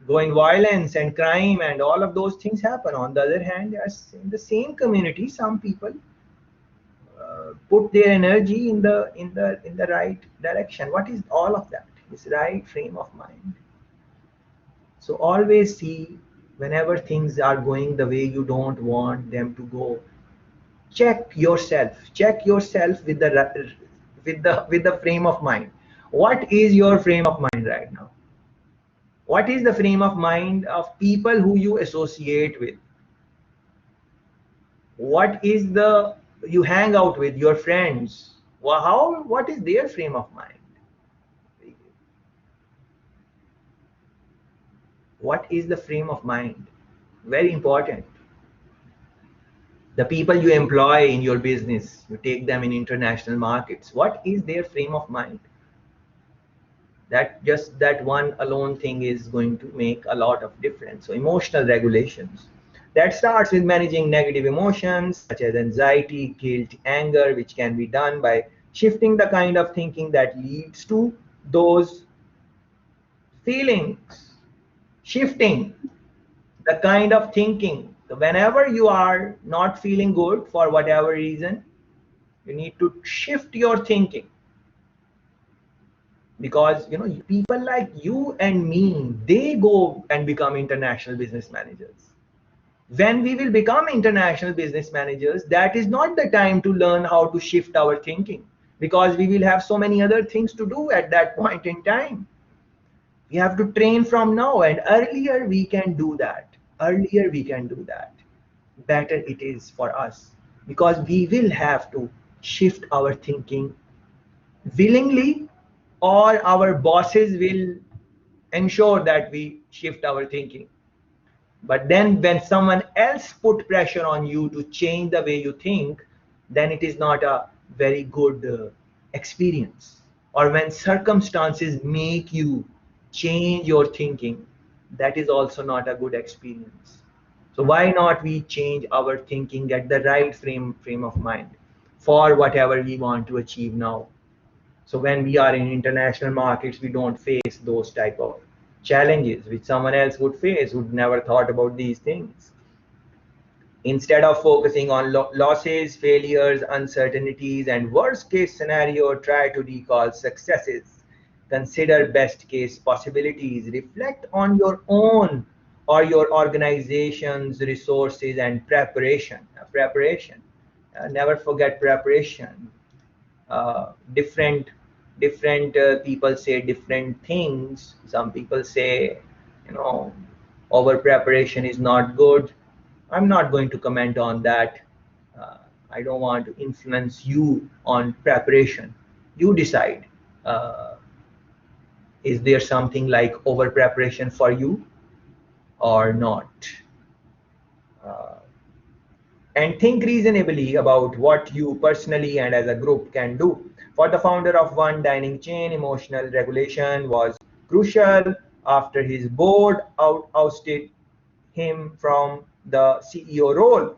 going violence and crime, and all of those things happen. On the other hand, as in the same community, some people put their energy in the right direction. What is all of that? It's right frame of mind. So always see, whenever things are going the way you don't want them to go, check yourself with the frame of mind. What is your frame of mind right now? What is the frame of mind of people who you associate with? What is the, you hang out with your friends, what is their frame of mind? What is the frame of mind? Very important. The people you employ in your business, you take them in international markets, what is their frame of mind? That just that one alone thing is going to make a lot of difference. So emotional regulations, that starts with managing negative emotions such as anxiety, guilt, anger, which can be done by shifting the kind of thinking that leads to those feelings. Shifting the kind of thinking. So whenever you are not feeling good for whatever reason, you need to shift your thinking, because people like you and me, they go and become international business managers. When we will become international business managers, that is not the time to learn how to shift our thinking, because we will have so many other things to do at that point in time. We have to train from now, and earlier we can do that. Earlier we can do that, better it is for us, because we will have to shift our thinking willingly, or our bosses will ensure that we shift our thinking. But then when someone else put pressure on you to change the way you think, then it is not a very good experience. Or when circumstances make you change your thinking, that is also not a good experience. So why not we change our thinking, get the right frame of mind for whatever we want to achieve now. So when we are in international markets, we don't face those type of challenges which someone else would face, who'd never thought about these things. Instead of focusing on losses, failures, uncertainties, and worst case scenario, try to recall successes. Consider best case possibilities. Reflect on your own or your organization's resources and preparation. Preparation. Never forget preparation. Different people say different things. Some people say, you know over preparation is not good. I'm not going to comment on that. uh, I don't want to influence you on preparation. You decide. uh, is there something like over preparation for you or not? uh, and think reasonably about what you personally and as a group can do. For the founder of one dining chain, emotional regulation was crucial after his board ousted him from the CEO role.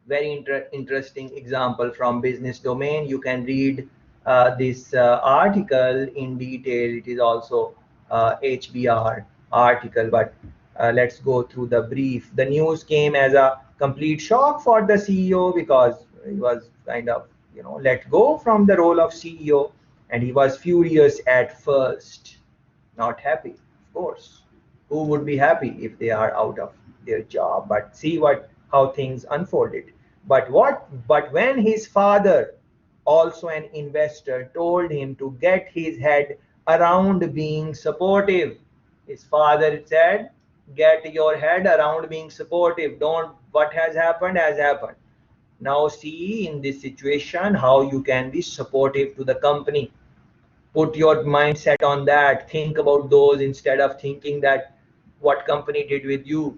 Very interesting example from business domain. You can read this article in detail. It is also HBR article, but let's go through the brief. The news came as a complete shock for the CEO, because he was kind of let go from the role of CEO, and he was furious at first, not happy, of course. Who would be happy if they are out of their job? But see what how things unfolded. But when his father, also an investor, told him to get his head around being supportive, his father said, get your head around being supportive. Don't, what has happened has happened. Now see in this situation how you can be supportive to the company. Put your mindset on that. Think about those instead of thinking that what company did with you.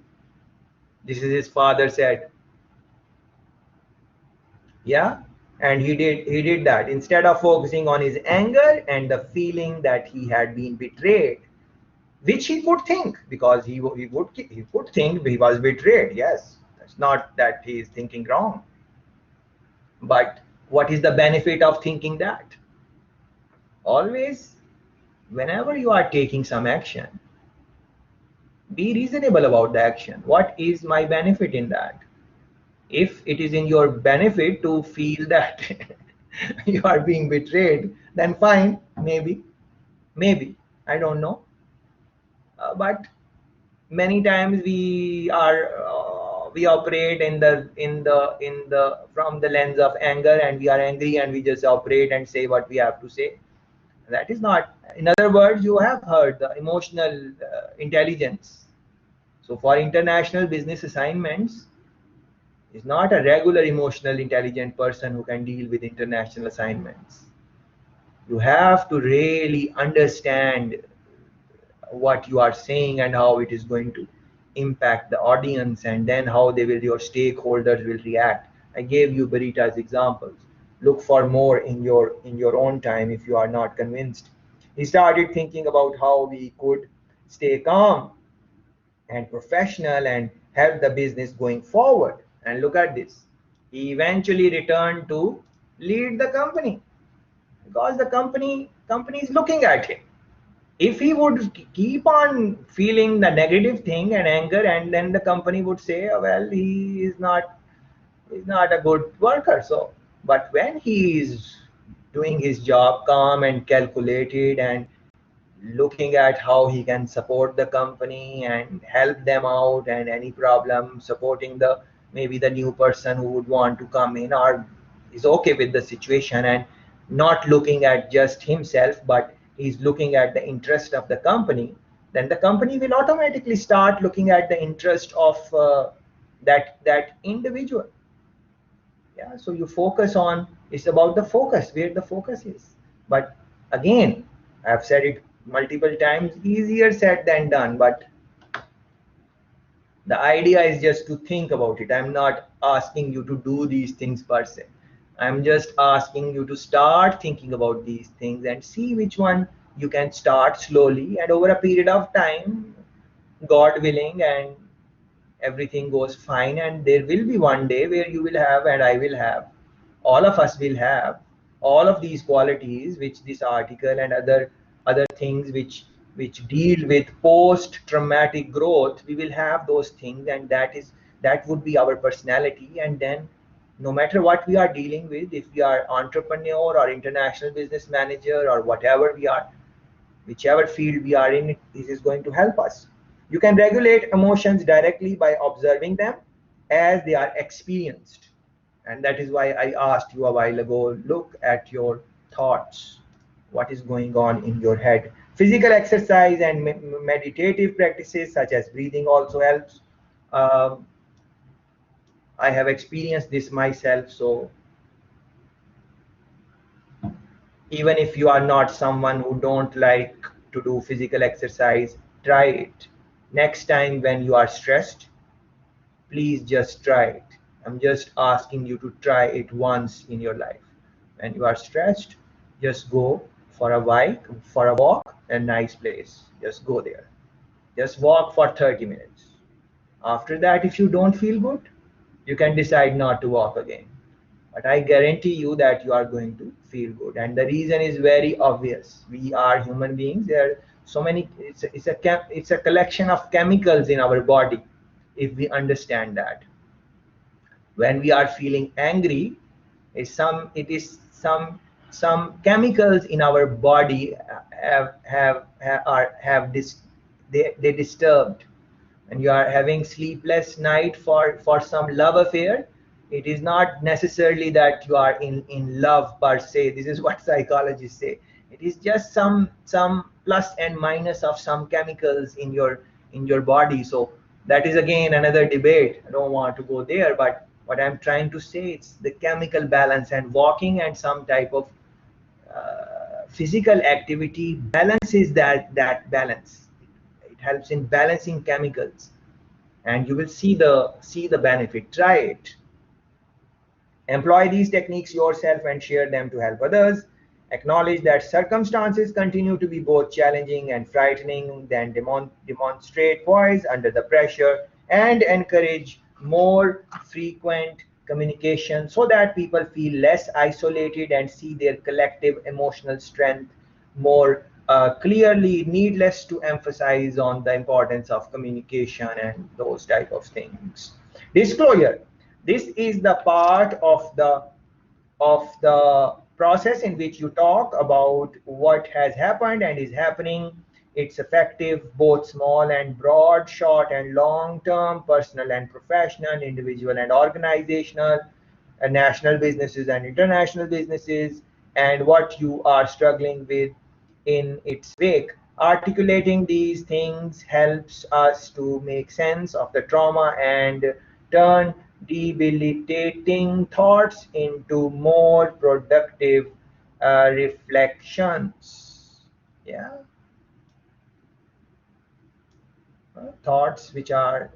This is his father said. Yeah, and he did that instead of focusing on his anger and the feeling that he had been betrayed, which he could think, because he could think he was betrayed. Yes, that's not that he is thinking wrong. But what is the benefit of thinking that? Always, whenever you are taking some action, be reasonable about the action. What is my benefit in that? If it is in your benefit to feel that you are being betrayed, then fine, maybe, I don't know. But many times we operate in the from the lens of anger, and we are angry and we just operate and say what we have to say. That is not, in other words, you have heard the emotional intelligence. So for international business assignments, is not a regular emotional intelligent person who can deal with international assignments. You have to really understand what you are saying and how it is going to impact the audience, and then how they will, your stakeholders will react. I gave you Barita's examples. Look for more in your own time if you are not convinced. He started thinking about how we could stay calm and professional and help the business going forward. And look at this. He eventually returned to lead the company because the company is looking at him. If he would keep on feeling the negative thing and anger, and then the company would say, "Oh, well, he's not a good worker." So, but when he is doing his job calm and calculated and looking at how he can support the company and help them out, and any problem supporting the, maybe the new person who would want to come in or is okay with the situation, and not looking at just himself but he's looking at the interest of the company, then the company will automatically start looking at the interest of that individual. Yeah, so you focus on, it's about the focus, where the focus is. But again, I've said it multiple times, easier said than done, but the idea is just to think about it. I'm not asking you to do these things per se. I'm just asking you to start thinking about these things and see which one you can start slowly, and over a period of time, God willing, and everything goes fine, and there will be one day where you will have, and I will have, all of us will have all of these qualities which this article and other things which deal with post traumatic growth, we will have those things, and that would be our personality. And then no matter what we are dealing with, if we are entrepreneur or international business manager or whatever we are, whichever field we are in, this is going to help us. You can regulate emotions directly by observing them as they are experienced. And that is why I asked you a while ago, look at your thoughts, what is going on in your head. Physical exercise and meditative practices such as breathing also helps. Um, I have experienced this myself, so even if you are not someone who don't like to do physical exercise, try it. Next time when you are stressed, please just try it. I'm just asking you to try it once in your life. When you are stressed, just go for a walk, a nice place, just go there, just walk for 30 minutes. After that, if you don't feel good, you can decide not to walk again, but I guarantee you that you are going to feel good. And the reason is very obvious. We are human beings. There are so many. It's a collection of chemicals in our body. If we understand that, when we are feeling angry, it is some chemicals in our body have this, they disturbed, and you are having sleepless night for some love affair. It is not necessarily that you are in love per se. This is what psychologists say. It is just some plus and minus of some chemicals in your body. So that is again another debate. I don't want to go there, but what I'm trying to say, it's the chemical balance, and walking and some type of physical activity balances that balance. It helps in balancing chemicals, and you will see the benefit. Try it. Employ these techniques yourself and share them to help others. Acknowledge that circumstances continue to be both challenging and frightening, then demonstrate poise under the pressure, and encourage more frequent communication so that people feel less isolated and see their collective emotional strength more clearly. Needless to emphasize on the importance of communication and those type of things. Disclosure. This is the part of the process in which you talk about what has happened and is happening. It's effective both small and broad, short and long term, personal and professional, individual and organizational, national businesses and international businesses, and what you are struggling with in its wake. Articulating these things helps us to make sense of the trauma and turn debilitating thoughts into more productive reflections. Yeah, thoughts which are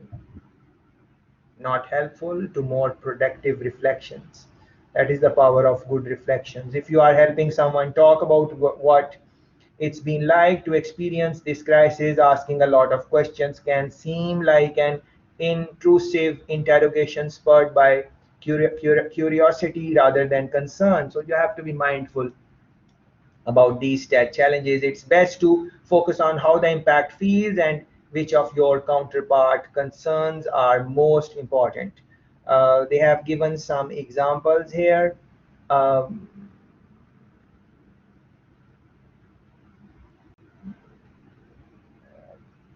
not helpful to more productive reflections. That is the power of good reflections. If you are helping someone talk about what it's been like to experience this crisis, asking a lot of questions can seem like an intrusive interrogation spurred by curiosity rather than concern. So you have to be mindful about these challenges. It's best to focus on how the impact feels and which of your counterpart concerns are most important. They have given some examples here. Um,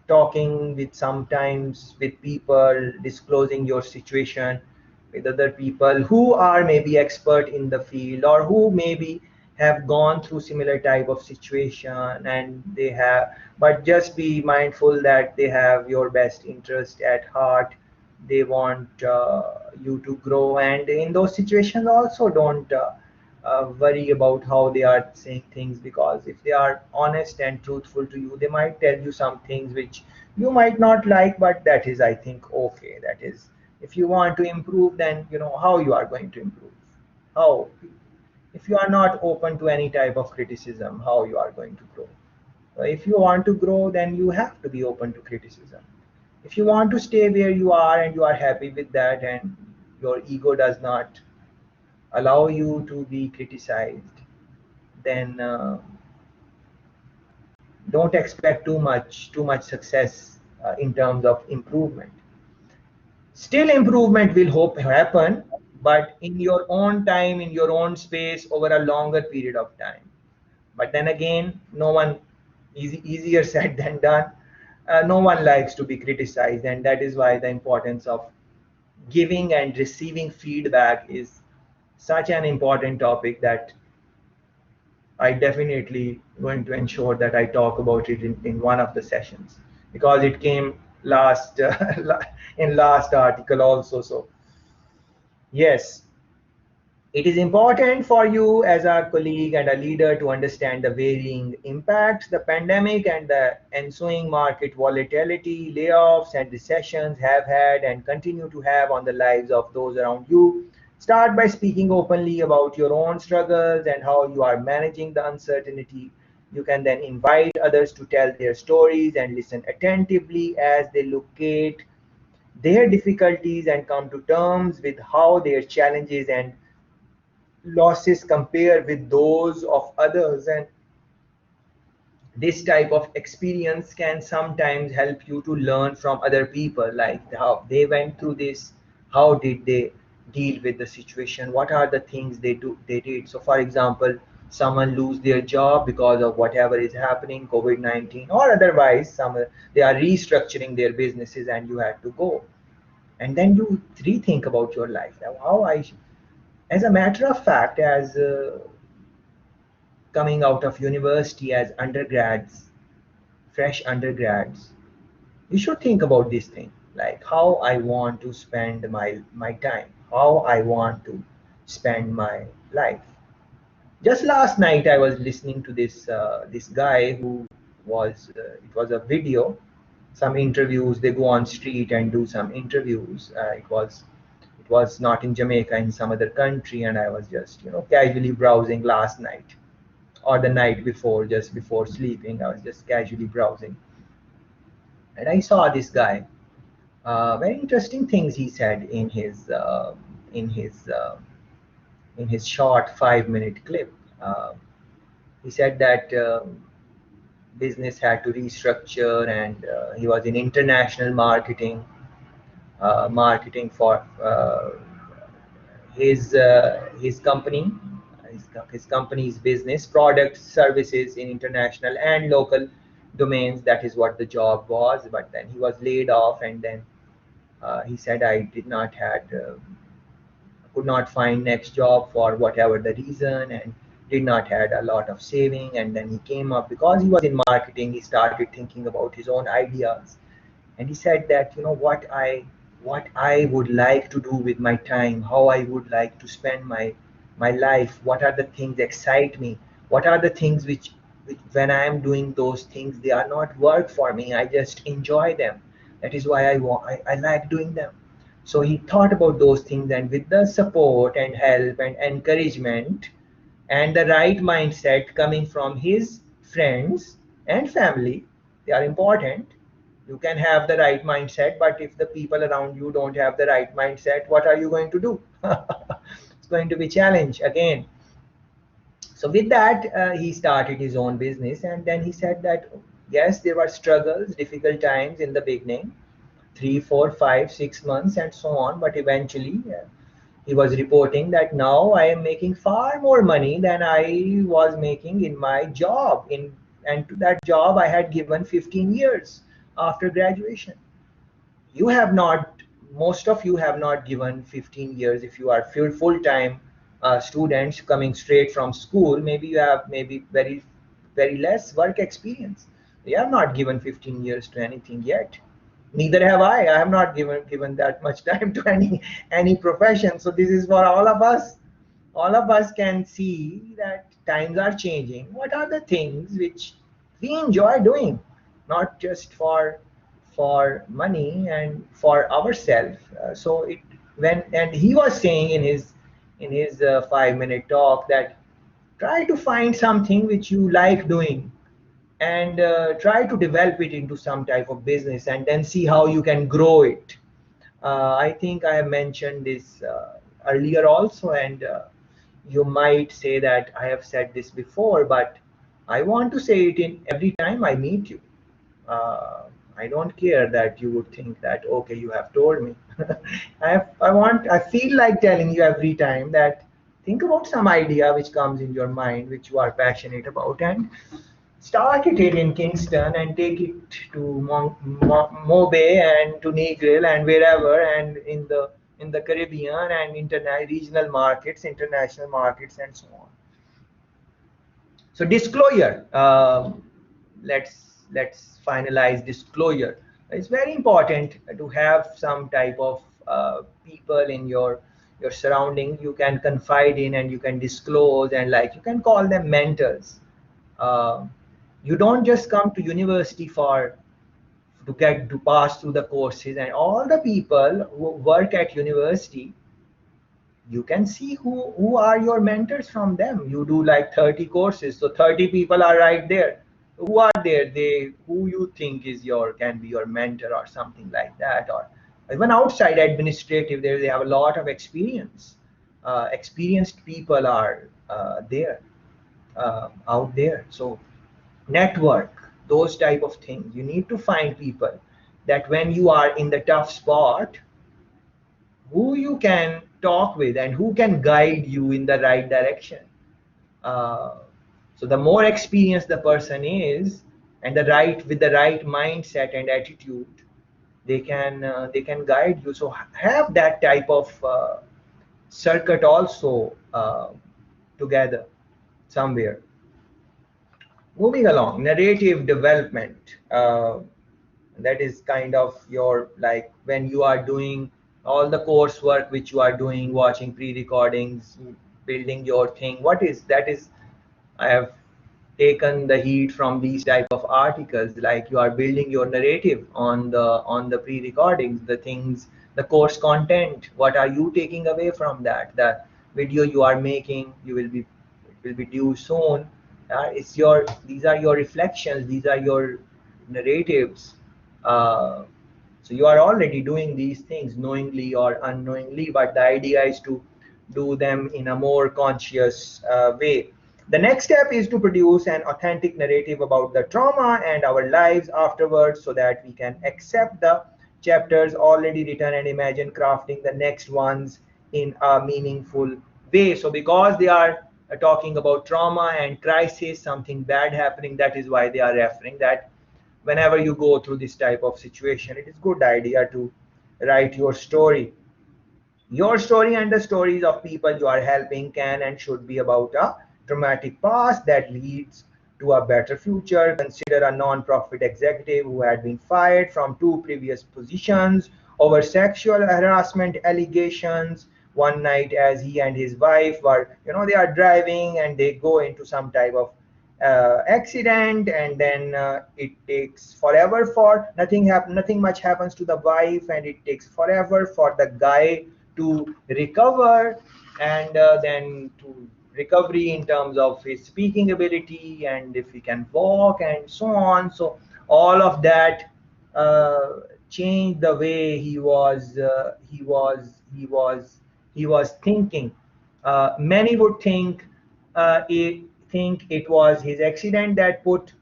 Talking with sometimes with people, disclosing your situation with other people who are maybe expert in the field or who maybe have gone through similar type of situation, and they have, but just be mindful that they have your best interest at heart. They want you to grow, and in those situations also don't worry about how they are saying things, because if they are honest and truthful to you, they might tell you some things which you might not like, but that is, I think, okay. That is, if you want to improve, then you know how you are going to improve. How, if you are not open to any type of criticism, how you are going to grow? If you want to grow, then you have to be open to criticism. If you want to stay where you are and you are happy with that, and your ego does not allow you to be criticized, then don't expect too much success in terms of improvement. Still, improvement will hope happen, but in your own time, in your own space, over a longer period of time. But then again, no one, easier said than done. No one likes to be criticized, and that is why the importance of giving and receiving feedback is such an important topic that I definitely going to ensure that I talk about it in one of the sessions, because it came last in last article also. So yes, it is important for you as a colleague and a leader to understand the varying impacts the pandemic and the ensuing market volatility, layoffs, and recessions have had and continue to have on the lives of those around you. Start by speaking openly about your own struggles and how you are managing the uncertainty. You can then invite others to tell their stories and listen attentively as they locate their difficulties and come to terms with how their challenges and losses compare with those of others. And this type of experience can sometimes help you to learn from other people, like how they went through this, how did they deal with the situation, what are the things they did. So for example, someone lose their job because of whatever is happening, COVID-19, or otherwise some, they are restructuring their businesses and you had to go, and then you rethink about your life. Now how as a matter of fact, as coming out of university as undergrads, fresh undergrads, you should think about this thing, like how I want to spend my time, how I want to spend my life. Just last night, I was listening to this guy who was it was a video, some interviews. They go on street and do some interviews. It was not in Jamaica, in some other country, and I was just casually browsing last night or the night before, just before sleeping. I was just casually browsing, and I saw this guy. Very interesting things he said in his uh, in his short 5 minute clip. Uh, he said that business had to restructure, and he was in international marketing, marketing for his company, his company's business, products, services in international and local domains. That is what the job was. But then he was laid off, and then he said, I did not had could not find next job for whatever the reason, and did not had a lot of saving. And then he came up, because he was in marketing, he started thinking about his own ideas, and he said that, what what I would like to do with my time, how I would like to spend my life, what are the things excite me, what are the things which when I am doing those things, they are not work for me. I just enjoy them. That is why I like doing them. So he thought about those things, and with the support and help and encouragement and the right mindset coming from his friends and family, they are important. You can have the right mindset, but if the people around you don't have the right mindset, what are you going to do? It's going to be challenge again. So with that, he started his own business, and then he said that yes, there were struggles, difficult times in the beginning, 3, 4, 5, 6 months, and so on. But eventually, he was reporting that now I am making far more money than I was making in my job. And to that job, I had given 15 years after graduation. You have not, most of you have not given 15 years. If you are full-time students coming straight from school, maybe you have maybe very less work experience. You have not given 15 years to anything yet. Neither have I have not given that much time to any profession. So this is for all of us. All of us can see that times are changing. What are the things which we enjoy doing, not just for money and for ourselves? So it when and he was saying in his 5 minute talk that try to find something which you like doing, and try to develop it into some type of business, and then see how you can grow it. I think I have mentioned this earlier also, and you might say that I have said this before, but I want to say it in every time I meet you. Uh, I don't care that you would think that okay, you have told me. I feel like telling you every time that think about some idea which comes in your mind, which you are passionate about, and start it here in Kingston and take it to Mobe and to Negril and wherever, and in the Caribbean and regional markets, international markets, and so on. So disclosure. Let's finalize disclosure. It's very important to have some type of people in your surrounding you can confide in, and you can disclose, and like you can call them mentors. uh, you don't just come to university for to get to pass through the courses, and all the people who work at university, you can see who are your mentors from them. You do like 30 courses, so 30 people are right there. Who are there? They who you think is your can be your mentor or something like that, or even outside administrative, there they have a lot of experience. Experienced people are there out there. So network, those type of things, you need to find people that when you are in the tough spot, who you can talk with and who can guide you in the right direction. uh, so the more experienced the person is, and the right with the right mindset and attitude, they can guide you. So have that type of circuit also together somewhere. Moving along, narrative development. That is kind of your like when you are doing all the coursework which you are doing, watching pre-recordings, building your thing. What is that is I have taken the heat from these type of articles, like you are building your narrative on the pre-recordings, the things, the course content. What are you taking away from that? The video you are making, you will be it will be due soon. It's your these are your reflections, these are your narratives. uh, so you are already doing these things knowingly or unknowingly, but the idea is to do them in a more conscious way. The next step is to produce an authentic narrative about the trauma and our lives afterwards, so that we can accept the chapters already written and imagine crafting the next ones in a meaningful way. So because they are talking about trauma and crisis, something bad happening, that is why they are referring that whenever you go through this type of situation, it is good idea to write your story. Your story and the stories of people you are helping can and should be about a traumatic past that leads to a better future. Consider a non-profit executive who had been fired from two previous positions, over sexual harassment allegations. One night, as he and his wife were, they are driving and they go into some type of accident, and then it takes forever for nothing much happens to the wife, and it takes forever for the guy to recover, and then to recovery in terms of his speaking ability and if he can walk and so on. So all of that changed the way he was thinking. Many would think it was his accident that put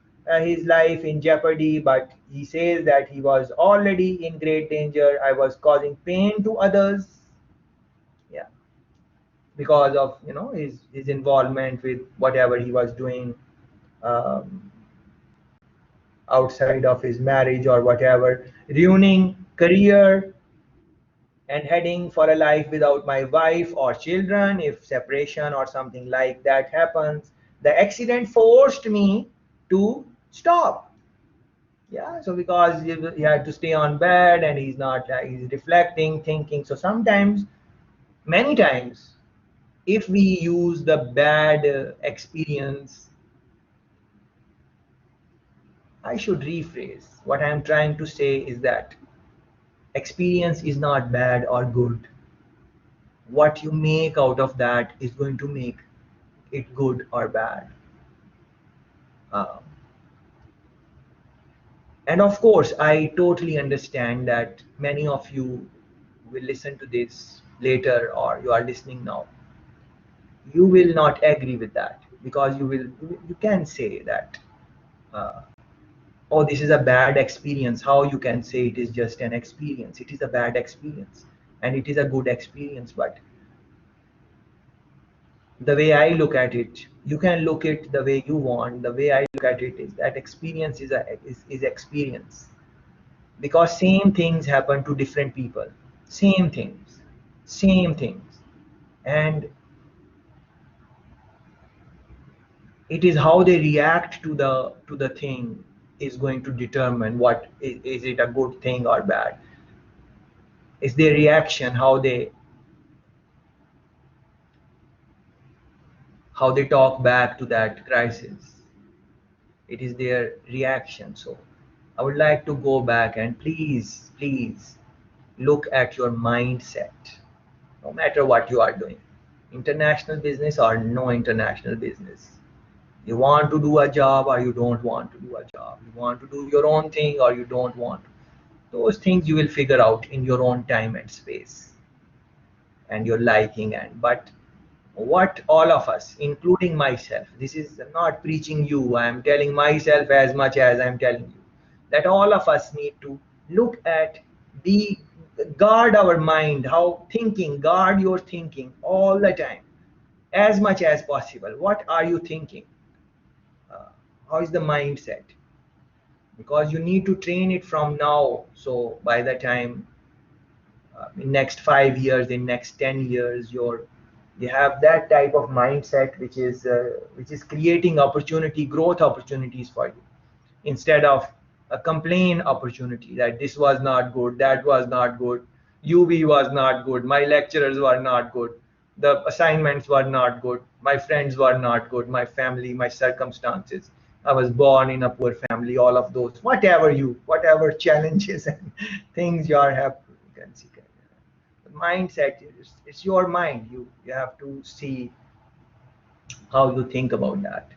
his life in jeopardy, but he says that he was already in great danger. I was causing pain to others. Yeah, because of his involvement with whatever he was doing um, outside of his marriage or whatever, ruining career and heading for a life without my wife or children. If separation or something like that happens, the accident forced me to stop. Yeah, so because he had to stay on bed and he's not he's reflecting, thinking. So sometimes, many times, if we use the bad experience, I should rephrase. What I'm trying to say is that experience is not bad or good. What you make out of that is going to make it good or bad. Um, and of course, I totally understand that many of you will listen to this later or you are listening now. You will not agree with that because you can say that uh, oh, this is a bad experience. How you can say it is just an experience? It is a bad experience and it is a good experience. But the way I look at it, you can look at the way you want. The way I look at it is that experience is experience, because same things happen to different people. Same things, same things, and it is how they react to the thing is going to determine what is it a good thing or bad. It's their reaction, how they talk back to that crisis. It is their reaction. So I would like to go back and please look at your mindset, no matter what you are doing, international business or no international business. You want to do a job or you don't want to do a job. You want to do your own thing or you don't want to. Those things you will figure out in your own time and space and your liking. And but what all of us, including myself, this is not preaching you, I am telling myself as much as I am telling you, that all of us need to look at the guard our mind, how thinking, guard your thinking all the time, as much as possible. What are you thinking? uh, how is the mindset? Because you need to train it from now, so by the time in next 5 years, in next 10 years, you have that type of mindset which is creating opportunity, growth opportunities for you, instead of a complain opportunity that this was not good, that was not good, UV was not good, my lecturers were not good, the assignments were not good, my friends were not good, my family, my circumstances, I was born in a poor family, all of those, whatever challenges and things you are have, you can see. The mindset is, it's your mind. You have to see how you think about that.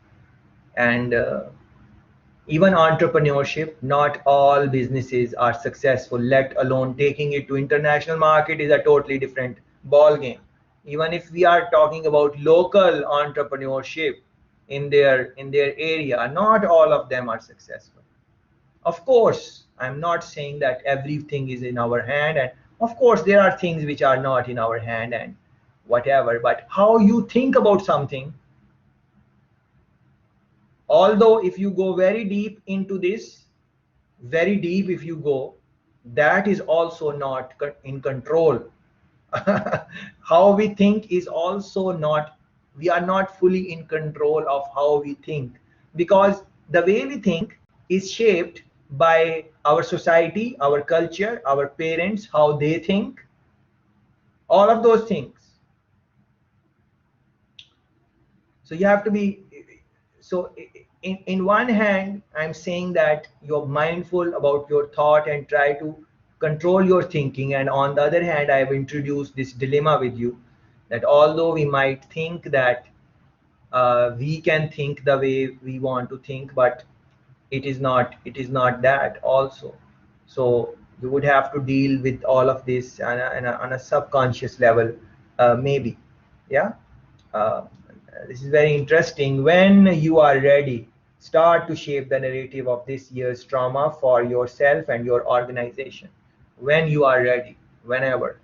And even entrepreneurship, not all businesses are successful, let alone taking it to international market is a totally different ball game. Even if we are talking about local entrepreneurship in their area, not all of them are successful. Of course, I'm not saying that everything is in our hand, and of course, there are things which are not in our hand and whatever, but how you think about something, although if you go very deep into this, very deep if you go, that is also not in control. How we think is also not, we are not fully in control of how we think, because the way we think is shaped by our society, our culture, our parents, how they think, all of those things. So you have to be, so in one hand, I'm saying that you're mindful about your thought and try to control your thinking. And on the other hand, I've introduced this dilemma with you, that although we might think that we can think the way we want to think, but it is not that also. So you would have to deal with all of this on a subconscious level, maybe. Yeah. uh, this is very interesting. When you are ready, start to shape the narrative of this year's trauma for yourself and your organization. When you are ready, whenever,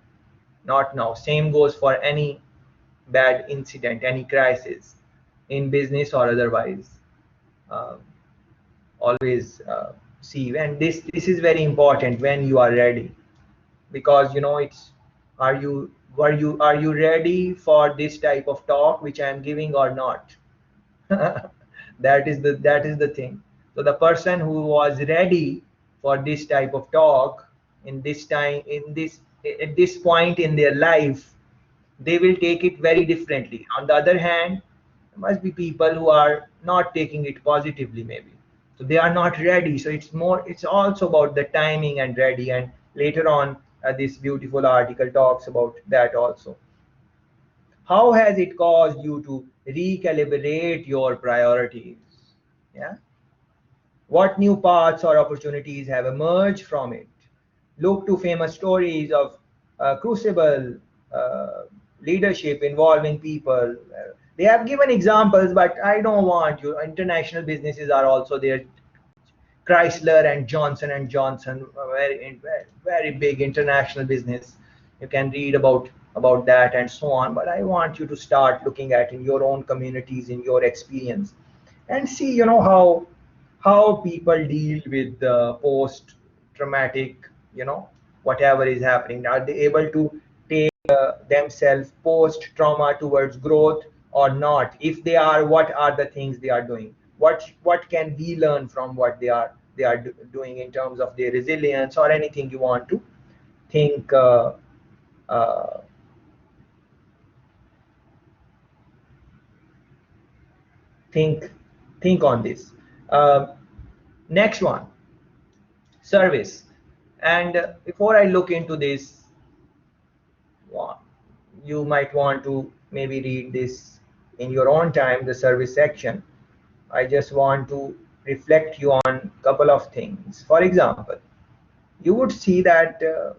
not now. Same goes for any bad incident, any crisis, in business or otherwise. Um, Always see, and this is very important, when you are ready, because it's, are you ready for this type of talk which I am giving or not? That is the thing. So the person who was ready for this type of talk, in this time, in this at this point in their life, they will take it very differently. On the other hand, there must be people who are not taking it positively, maybe. So they are not ready. So it's also about the timing and ready. And later on, this beautiful article talks about that also. How has it caused you to recalibrate your priorities? Yeah. What new paths or opportunities have emerged from it? Look to famous stories of crucible uh, leadership involving people. They have given examples, but I don't want you. International businesses are also there. Chrysler and Johnson, very big international business. You can read about that and so on. But I want you to start looking at in your own communities, in your experience, and see how people deal with the post traumatic, whatever is happening. Are they able to take themselves post trauma towards growth or not? If they are, what are the things they are doing? What can we learn from what they are doing in terms of their resilience, or anything you want to think, uh, think think on this. Next one, service. And before I look into this, you might want to maybe read this in your own time, the service section. I just want to reflect you on a couple of things. For example, you would see that there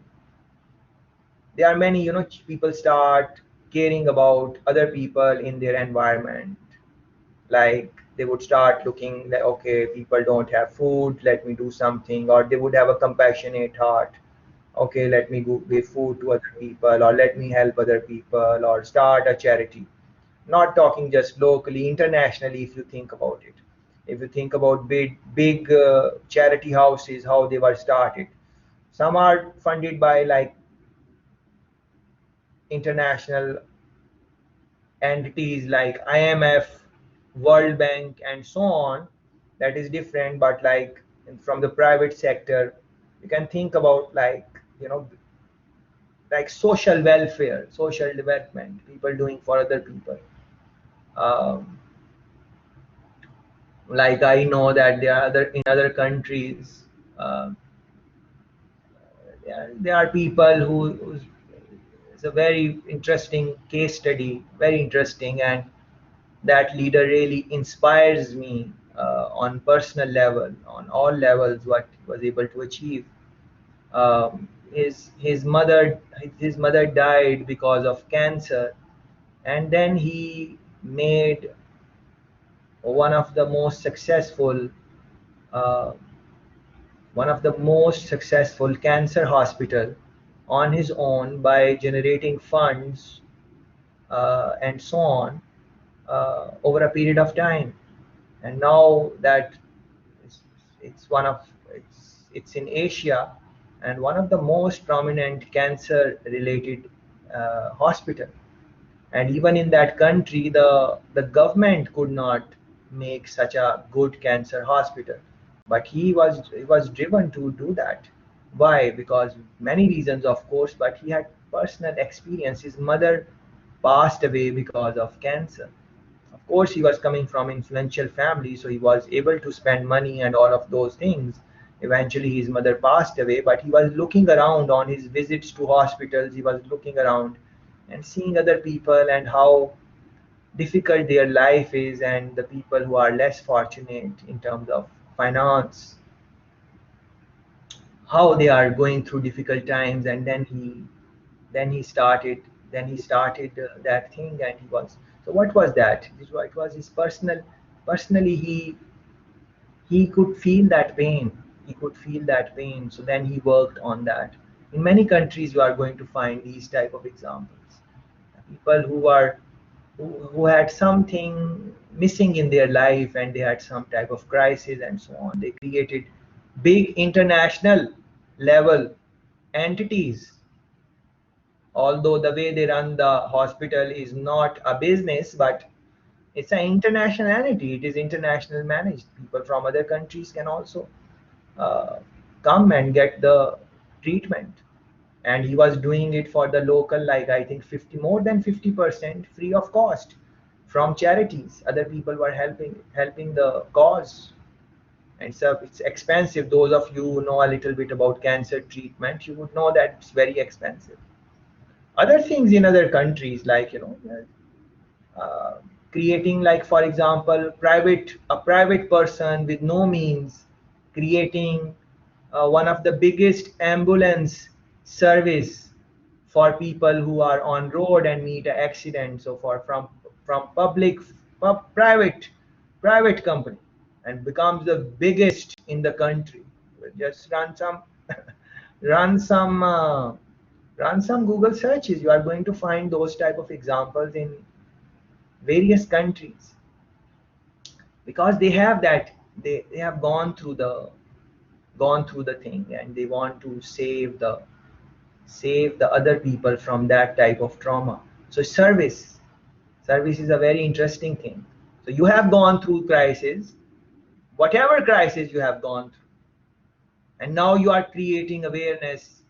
are many, people start caring about other people in their environment. Like they would start looking like, okay, people don't have food, let me do something. Or they would have a compassionate heart. Okay, let me go give food to other people, or let me help other people, or start a charity. Not talking just locally, internationally. If you think about it, if you think about big charity houses, how they were started, some are funded by like international entities like IMF, World Bank, and so on. That is different. But like from the private sector, you can think about like social welfare, social development, people doing for other people. um, like I know that there are other in other countries, um, there are people who it's a very interesting case study, very interesting. And that leader really inspires me on personal level, on all levels, what he was able to achieve. His mother died because of cancer, and then he made one of the most successful uh, cancer hospital on his own by generating funds and so on over a period of time. And now that it's, it's one of it's in Asia, and one of the most prominent cancer related hospital. And even in that country, the government could not make such a good cancer hospital. but he was driven to do that. Why? Because many reasons, of course, but he had personal experience. His mother passed away because of cancer. Of course, he was coming from influential family, so he was able to spend money and all of those things. Eventually his mother passed away, but he was looking around on his visits to hospitals. He was looking around and seeing other people and how difficult their life is, and the people who are less fortunate in terms of finance, how they are going through difficult times. And then he started that thing. And he was, so what was that? It was his personally, he could feel that pain. He could feel that pain, so then he worked on that. In many countries you are going to find these type of examples, people who had something missing in their life, and they had some type of crisis and so on. They created big international level entities. Although the way they run the hospital is not a business, but it's an internationality. It is international managed. People from other countries can also uh, come and get the treatment. And he was doing it for the local, like I think 50, more than 50% free of cost, from charities. Other people were helping the cause. And so it's expensive. Those of you who know a little bit about cancer treatment, you would know that it's very expensive. Other things in other countries, like, uh, creating, like for example, private person with no means, creating one of the biggest ambulance service for people who are on road and meet an accident. So for from public, private, company, and becomes the biggest in the country. Just run some run some run some Google searches. You are going to find those type of examples in various countries, because they have that, they have gone through the thing, and they want to save the other people from that type of trauma. So service is a very interesting thing. So you have gone through crisis, whatever crisis you have gone through, and now you are creating awareness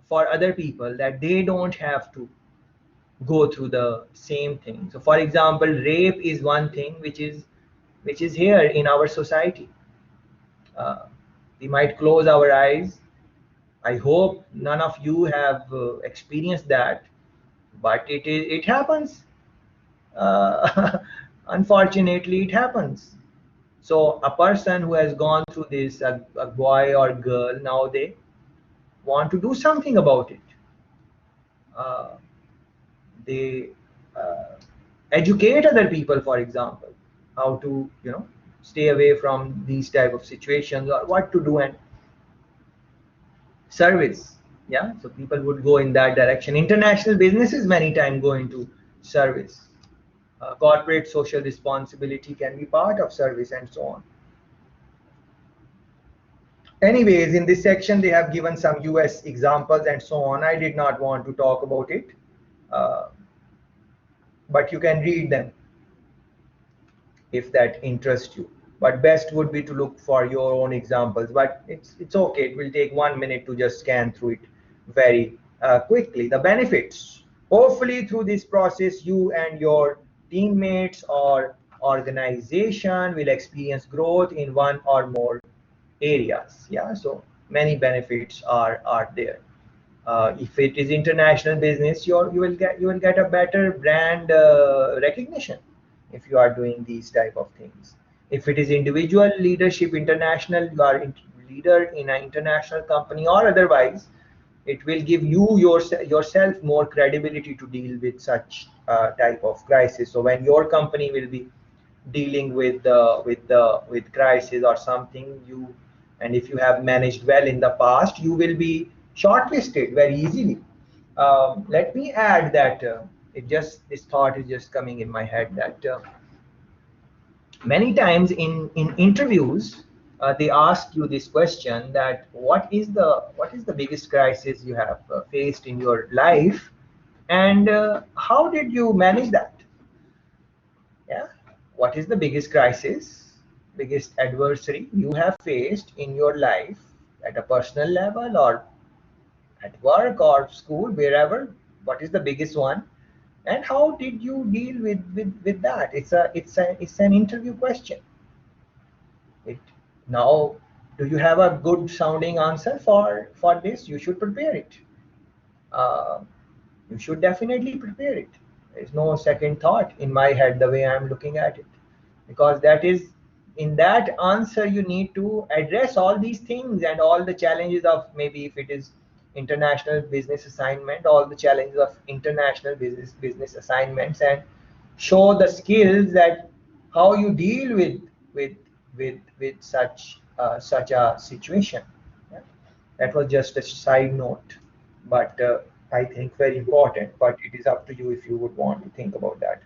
for other people that they don't have to go through the same thing. So for example, rape is one thing which is here in our society. uh, we might close our eyes. I hope none of you have experienced that, but it happens. Unfortunately, it happens. So a person who has gone through this, a boy or girl, now they want to do something about it. Uh, they educate other people, for example, how to stay away from these type of situations, or what to do. And service, yeah, so people would go in that direction. International businesses many times go into service. Corporate social responsibility can be part of service, and so on. Anyways, in this section they have given some US examples and so on. I did not want to talk about it, uh, but you can read them if that interests you. But best would be to look for your own examples. But it's okay. It will take 1 minute to just scan through it very quickly. The benefits. Hopefully, through this process, you and your teammates or organization will experience growth in one or more areas. Yeah, so many benefits are there. If it is international business, you will get a better brand recognition if you are doing these type of things. If it is individual leadership, international, you are leader in an international company or otherwise, it will give yourself more credibility to deal with such type of crisis. So when your company will be dealing with crisis or something, and if you have managed well in the past, you will be shortlisted very easily. Let me add that this thought is just coming in my head, that many times in interviews, they ask you this question, that what is the biggest crisis you have faced in your life, and how did you manage that? Yeah, what is the biggest crisis biggest adversary you have faced in your life at a personal level or at work or school, wherever? What is the biggest one? And how did you deal with that? It's an interview question. It now, do you have a good sounding answer for this? You should prepare it. Uh, you should definitely prepare it. There's no second thought in my head the way I'm looking at it, because that is, in that answer you need to address all these things and all the challenges of, maybe if it is international business assignment, all the challenges of international business assignments, and show the skills that how you deal with with such a situation. Yeah. That was just a side note, but I think very important. But it is up to you if you would want to think about that.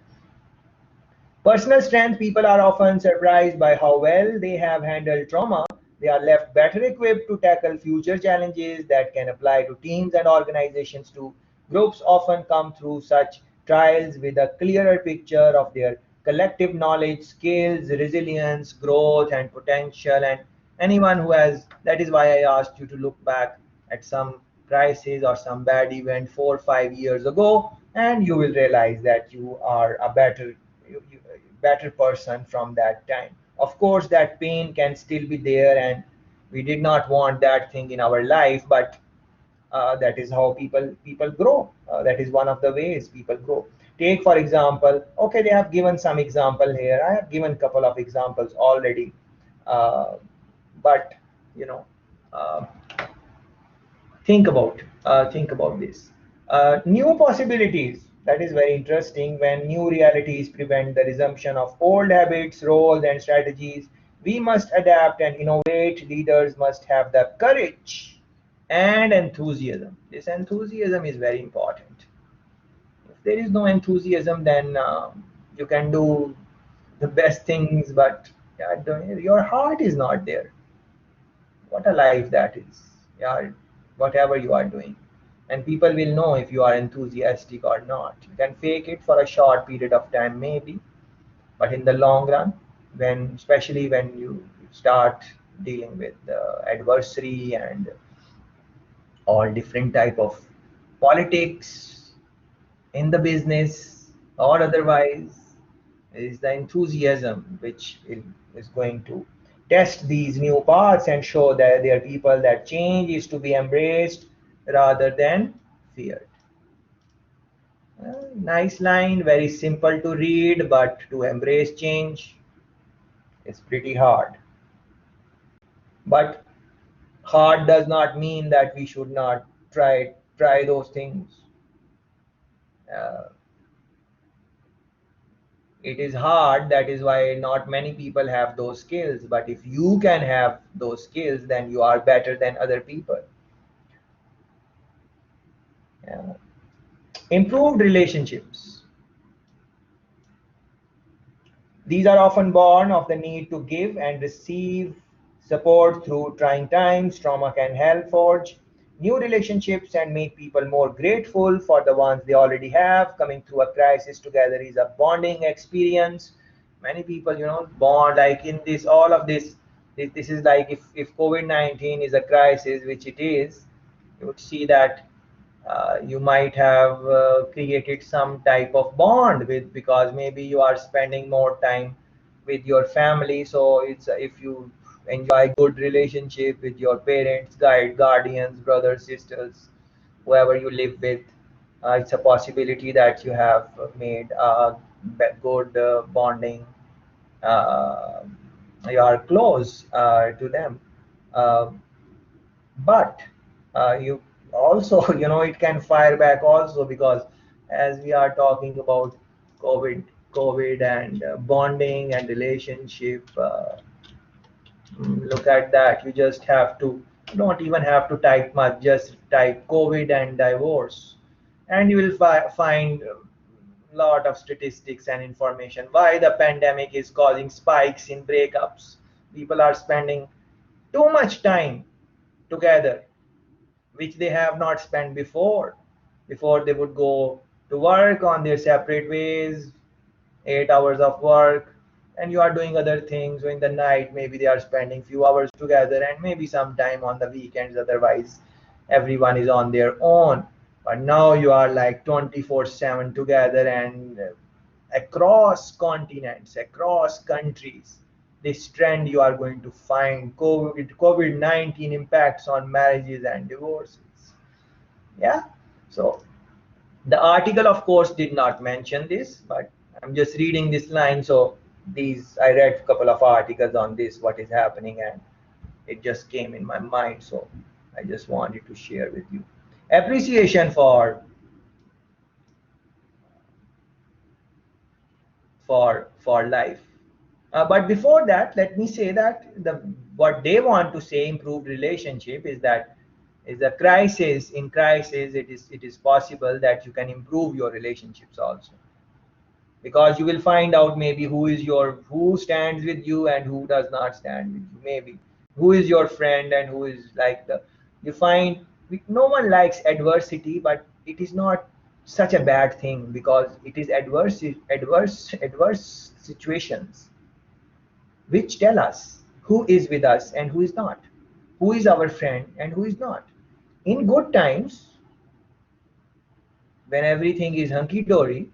Personal strength: people are often surprised by how well they have handled trauma. They are left better equipped to tackle future challenges that can apply to teams and organizations too. Groups often come through such trials with a clearer picture of their collective knowledge, skills, resilience, growth, and potential. And anyone who has, that is why I asked you to look back at some crisis or some bad event 4 or 5 years ago, and you will realize that you are a better person from that time. Of course, that pain can still be there, and we did not want that thing in our life, but that is how people grow. That is one of the ways people grow. Take for example, okay, they have given some example here. I have given couple of examples already, uh, but you know. Uh, think about this. New possibilities, that is very interesting. When new realities prevent the resumption of old habits, roles, and strategies, we must adapt and innovate. Leaders must have the courage and enthusiasm. This enthusiasm is very important. If there is no enthusiasm, then you can do the best things, but yeah, your heart is not there. What a life that is. Yeah, whatever you are doing, and people will know if you are enthusiastic or not. You can fake it for a short period of time maybe, but in the long run, when especially when you start dealing with adversary and all different type of politics in the business or otherwise, is the enthusiasm which is going to test these new paths and show that there are people that change is to be embraced rather than feared. Nice line, very simple to read, but to embrace change is pretty hard. But hard does not mean that we should not try those things. Uh, it is hard, that is why not many people have those skills, but if you can have those skills, then you are better than other people. Yeah. Improved relationships, these are often born of the need to give and receive support through trying times. Trauma can help forge new relationships and make people more grateful for the ones they already have. Coming through a crisis together is a bonding experience. Many people, bond like in this, all of this. This is like, if COVID-19 is a crisis, which it is, you would see that you might have created some type of bond with, because maybe you are spending more time with your family. So it's, if you enjoy good relationship with your parents, guardians, brothers, sisters, whoever you live with, it's a possibility that you have made a good bonding. uh, you are close to them. Uh, but you also it can fire back also, because as we are talking about covid and bonding and relationship, look at that. You just have to, you don't even have to type much, just type covid and divorce, and you will find a lot of statistics and information why the pandemic is causing spikes in breakups. People are spending too much time together, which they have not spent before. Before, they would go to work on their separate ways, 8 hours of work, and you are doing other things. So in the night, maybe they are spending few hours together, and maybe some time on the weekends. Otherwise, everyone is on their own. But now you are like 24/7 together, and across continents, across countries. This trend you are going to find. COVID-19 impacts on marriages and divorces. Yeah. So the article, of course, did not mention this, but I'm just reading this line. So these, I read a couple of articles on this, what is happening, and it just came in my mind. So I just wanted to share with you. Appreciation for life. But before that, let me say that the what they want to say improved relationship is that is a crisis. In crisis, it is possible that you can improve your relationships also, because you will find out maybe who stands with you and who does not stand with you, maybe who is your friend and who is like the you find no one likes adversity, but it is not such a bad thing, because it is adverse situations which tell us who is with us and who is not, who is our friend and who is not. In good times, when everything is hunky dory,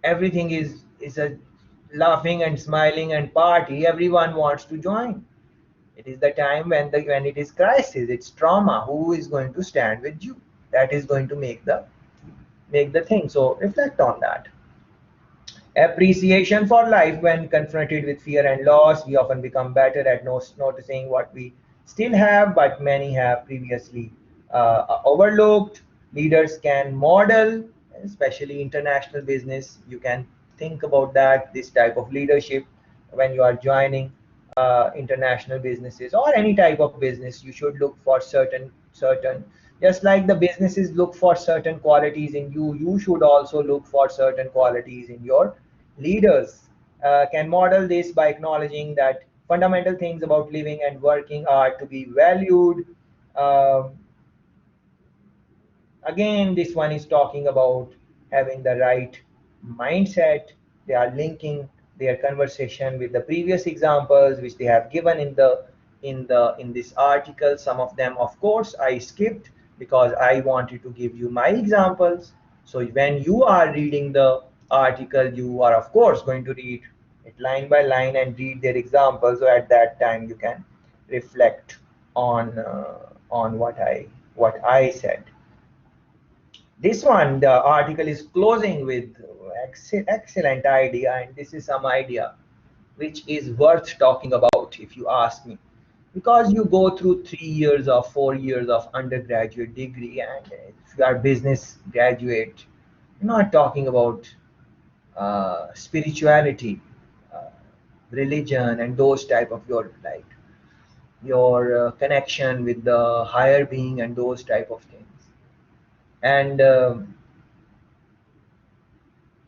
everything is a laughing and smiling and party, everyone wants to join. It is the time when it is crisis, it's trauma, who is going to stand with you, that is going to make the thing. So reflect on that. Appreciation for life. When confronted with fear and loss, we often become better at noticing what we still have, but many have previously overlooked. Leaders can model, especially international business. You can think about that, this type of leadership. When you are joining international businesses or any type of business, you should look for certain, just like the businesses look for certain qualities in you, you should also look for certain qualities in your leaders. Can model this by acknowledging that fundamental things about living and working are to be valued. Um, Again, this one is talking about having the right mindset. They are linking their conversation with the previous examples which they have given in this article. Some of them, of course, I skipped because I wanted to give you my examples. So when you are reading the article, you are of course going to read it line by line and read their examples. So at that time you can reflect on what I said. This one, the article is closing with excellent idea, and this is some idea which is worth talking about if you ask me. Because you go through 3 years or 4 years of undergraduate degree, and if you are business graduate, you're not talking about spirituality, uh, religion, and those type of your connection with the higher being and those type of things. And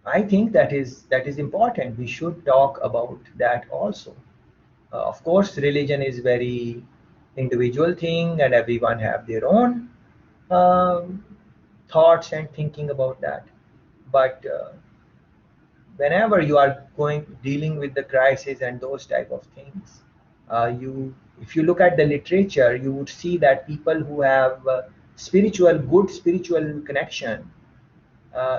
I think that is important. We should talk about that also. Of course, religion is very individual thing, and everyone have their own um, thoughts and thinking about that. But whenever you are going dealing with the crisis and those type of things, you if you look at the literature, you would see that people who have good spiritual connection,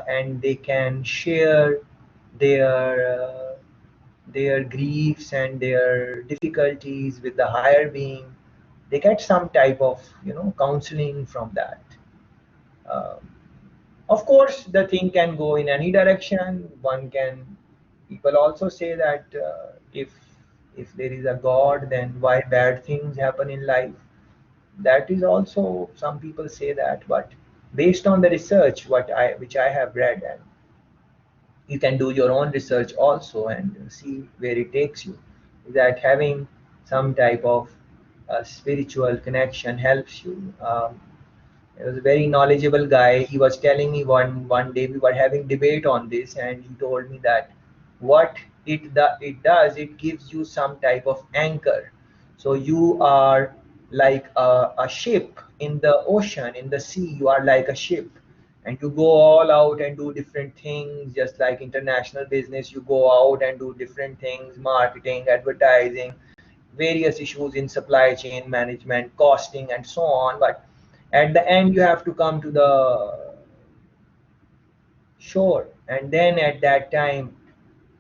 and they can share their their griefs and their difficulties with the higher being. They get some type of counseling from that. uh, of course the thing can go in any direction. One can People also say that if there is a god, then why bad things happen in life. That is also, some people say that, but based on the research which I have read, and you can do your own research also and see where it takes you, that having some type of spiritual connection helps you. He was a very knowledgeable guy. He was telling me one day we were having debate on this, and he told me that what it does, it gives you some type of anchor. So you are like a ship in the ocean, in the sea. You are like a ship, and you go all out and do different things. Just like international business, you go out and do different things: marketing, advertising, various issues in supply chain management, costing, and so on. But at the end, you have to come to the shore, and then at that time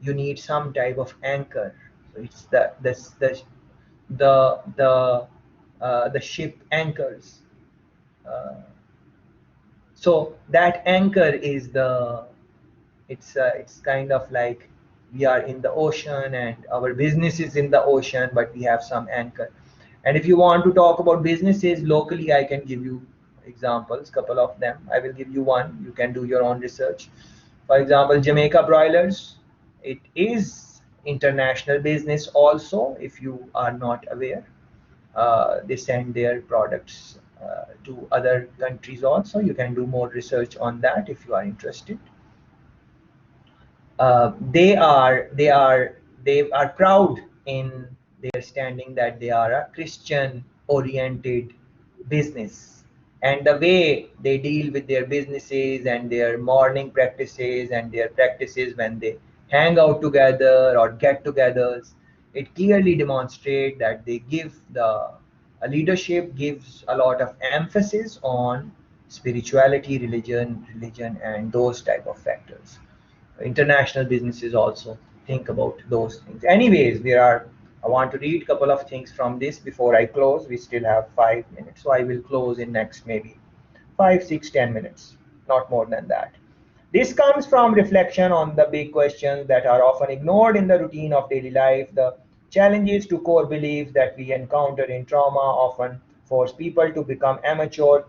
you need some type of anchor. So it's the ship anchors. uh, so that anchor is the, it's kind of like we are in the ocean and our business is in the ocean, but we have some anchor. And if you want to talk about businesses locally, I can give you examples, couple of them. I will give you one, you can do your own research. For example, Jamaica Broilers, it is international business also, if you are not aware. They send their products to other countries also. You can do more research on that if you are interested. They are proud in their standing that they are a Christian oriented business, and the way they deal with their businesses and their morning practices and their practices when they hang out together or get-togethers, it clearly demonstrates that they give the leadership gives a lot of emphasis on spirituality, religion, and those type of factors. International businesses also think about those things. Anyways, I want to read a couple of things from this before I close. We still have 5 minutes, so I will close in next maybe 5, 6, 10 minutes, not more than that. This comes from reflection on the big questions that are often ignored in the routine of daily life. The challenges to core beliefs that we encounter in trauma often force people to become amateur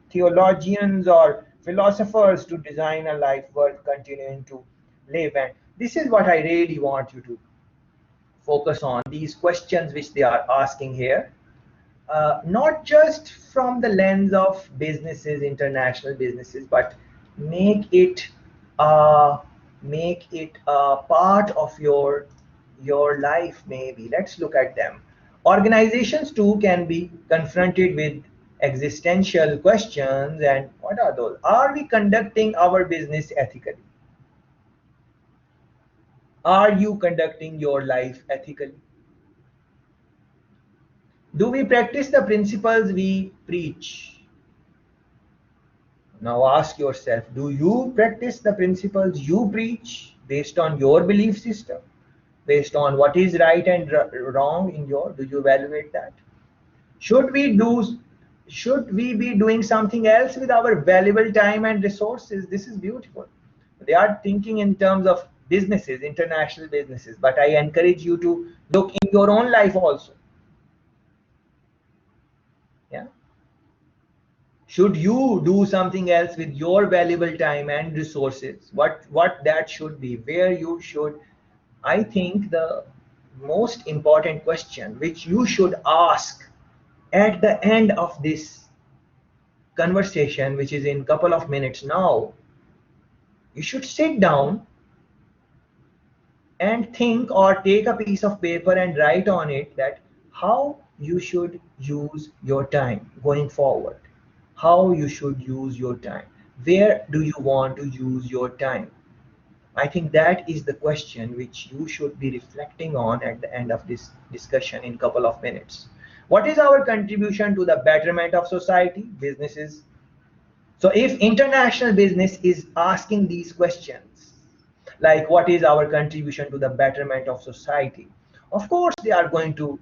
theologians or philosophers to design a life worth continuing to live. And this is what I really want you to focus on, these questions which they are asking here, not just from the lens of businesses, international businesses, but make it uh, make it a part of your life. Maybe let's look at them. Organizations too can be confronted with existential questions, and what are those? Are we conducting our business ethically? Are you conducting your life ethically? Do we practice the principles we preach? Now ask yourself, do you practice the principles you preach based on your belief system? Based on what is right and wrong in your, do you evaluate that? Should we do should we be doing something else with our valuable time and resources? This is beautiful. They are thinking in terms of businesses, international businesses, but I encourage you to look in your own life also. Yeah. Should you do something else with your valuable time and resources? What that should be, where you should. I think the most important question which you should ask at the end of this conversation, which is in couple of minutes now, you should sit down and think, or take a piece of paper and write on it that how you should use your time going forward. How you should use your time. Where do you want to use your time? I think that is the question which you should be reflecting on at the end of this discussion in couple of minutes. What is our contribution to the betterment of society, businesses? So if international business is asking these questions, like what is our contribution to the betterment of society, of course they are going to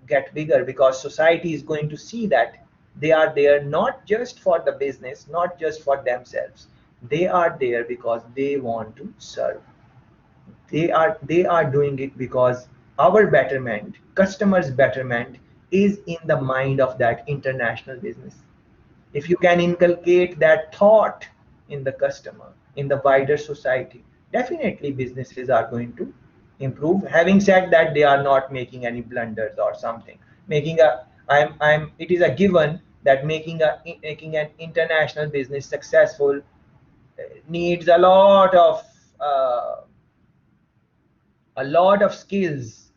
get bigger, because society is going to see that they are there not just for the business, not just for themselves. They are there because they want to serve. They are doing it because our betterment, customers betterment, is in the mind of that international business. If you can inculcate that thought in the customer, in the wider society, definitely businesses are going to improve. Having said that, they are not making any blunders or something. Making a I'm it is a given that making an international business successful needs uh, a lot of skills,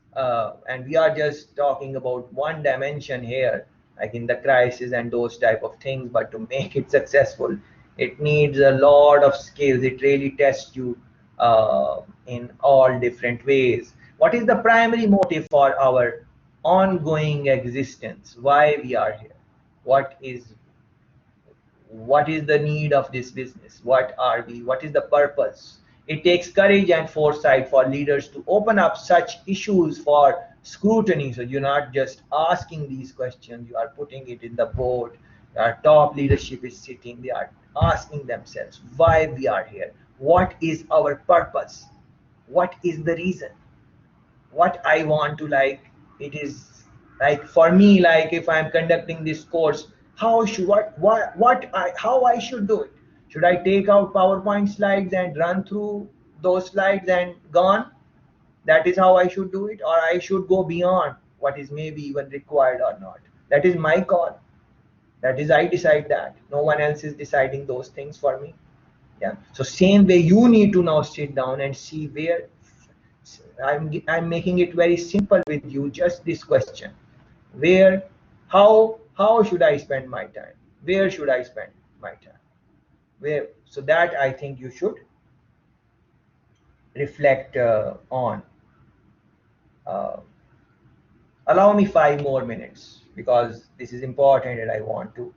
and we are just talking about one dimension here, like in the crisis and those type of things. But to make it successful, It needs a lot of skills. It really tests you in all different ways. What is the primary motive for our ongoing existence? Why we are here? What is the need of this business? What are we? What is the purpose? It takes courage and foresight for leaders to open up such issues for scrutiny. So you're not just asking these questions, you are putting it in the board. Our top leadership is sitting, they are asking themselves why we are here. What is our purpose? What is the reason? What I want to, like, it is like for me, like if I'm conducting this course, how should what I how I should do it? Should I take out PowerPoint slides and run through those slides and gone? That is how I should do it, or I should go beyond what is maybe even required or not? That is my call. That is, I decide that. No one else is deciding those things for me. Yeah, so same way you need to now sit down and see where. I'm making it very simple with you, just this question: where, how should I spend my time? Where should I spend my time? Where? So that I think you should reflect on. uh, Allow me 5 more minutes, because this is important and I want to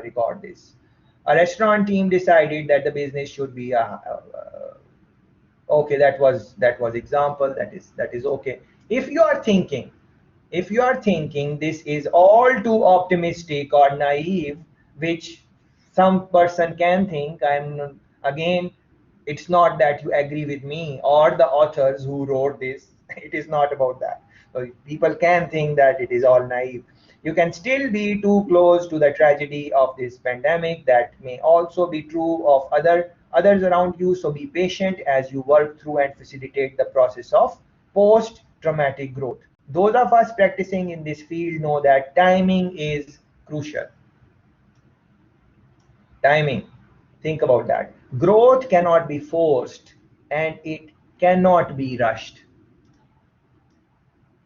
record this. A restaurant team decided that the business should be okay, that was example, that is okay. If you are thinking this is all too optimistic or naive, which some person can think, again, it's not that you agree with me or the authors who wrote this. It is not about that. So people can think that it is all naive. You can still be too close to the tragedy of this pandemic. That may also be true of others around you. So be patient as you work through and facilitate the process of post traumatic growth. Those of us practicing in this field know that timing is crucial. Timing. Think about that. Growth cannot be forced and it cannot be rushed.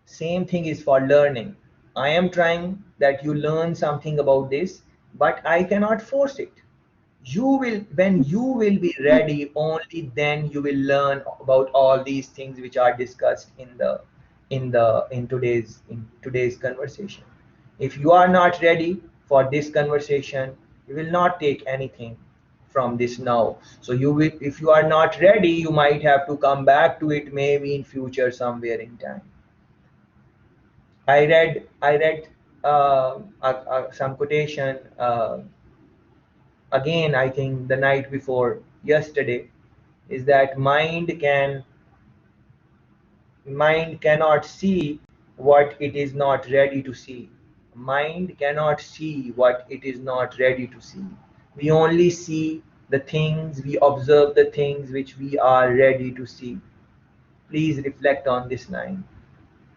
Same thing is for learning. I am trying that you learn something about this, but I cannot force it. When you will be ready, only then you will learn about all these things which are discussed in today's conversation. If you are not ready for this conversation, you will not take anything from this now. So if you are not ready, you might have to come back to it maybe in future somewhere in time. I read some quotation, again, I think the night before yesterday, is that mind cannot see what it is not ready to see. Mind cannot see what it is not ready to see. We only see the things, we observe the things which we are ready to see. Please reflect on this line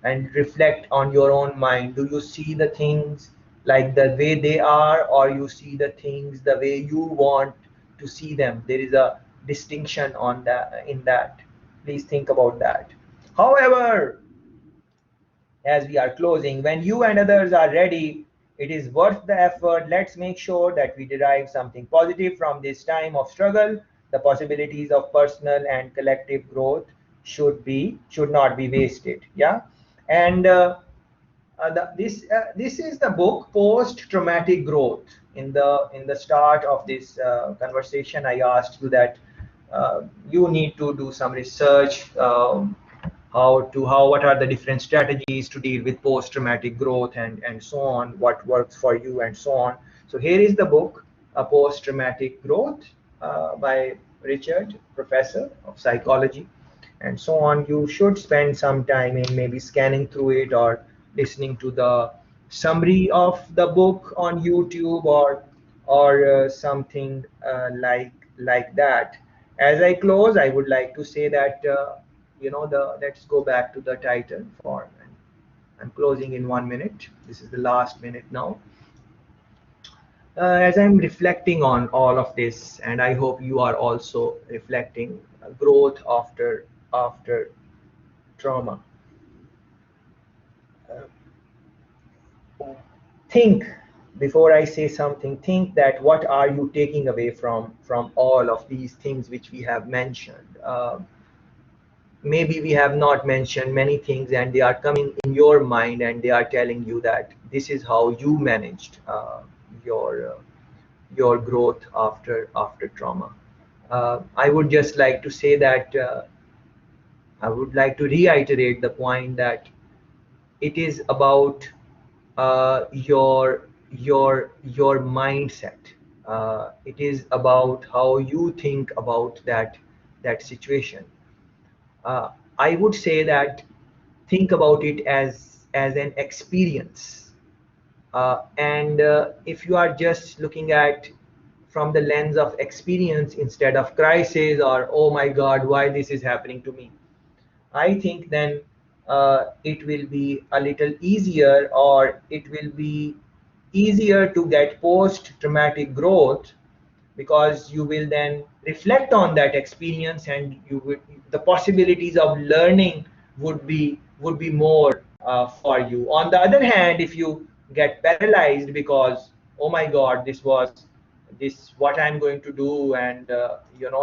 and reflect on your own mind. Do you see the things like the way they are, or you see the things the way you want to see them? There is a distinction on that, in that. Please think about that. However, as we are closing, when you and others are ready, it is worth the effort. Let's make sure that we derive something positive from this time of struggle. The possibilities of personal and collective growth should not be wasted. Yeah, and this is the book Post Traumatic Growth. In the start of this conversation, I asked you that you need to do some research, what are the different strategies to deal with post traumatic growth, and so on, what works for you and so on. So here is the book, A Post Traumatic Growth, by Richard, professor of psychology, and so on. You should spend some time in maybe scanning through it, or listening to the summary of the book on YouTube, or something like that. As I close, I would like to say that let's go back to the title for. I'm closing in 1 minute. This is the last minute now. As I'm reflecting on all of this, and I hope you are also reflecting, growth after trauma. Uh, think before I say something, think that what are you taking away from all of these things which we have mentioned. Maybe we have not mentioned many things and they are coming in your mind and they are telling you that this is how you managed your your growth after trauma. I would just like to say that I would like to reiterate the point that it is about your mindset. It is about how you think about that situation. uh, I would say that think about it as an experience. And if you are just looking at from the lens of experience instead of crisis or oh my God, why this is happening to me, I think then it will be a little easier, or it will be easier to get post traumatic growth, because you will then reflect on that experience and you would, the possibilities of learning would be more for you. On the other hand, if you get paralyzed because oh my God, this was this what I'm going to do, and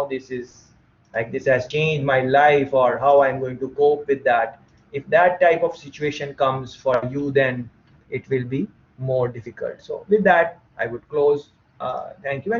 this is like this has changed my life, or how I'm going to cope with that, if that type of situation comes for you, then it will be more difficult. So with that I would close. Thank you very much.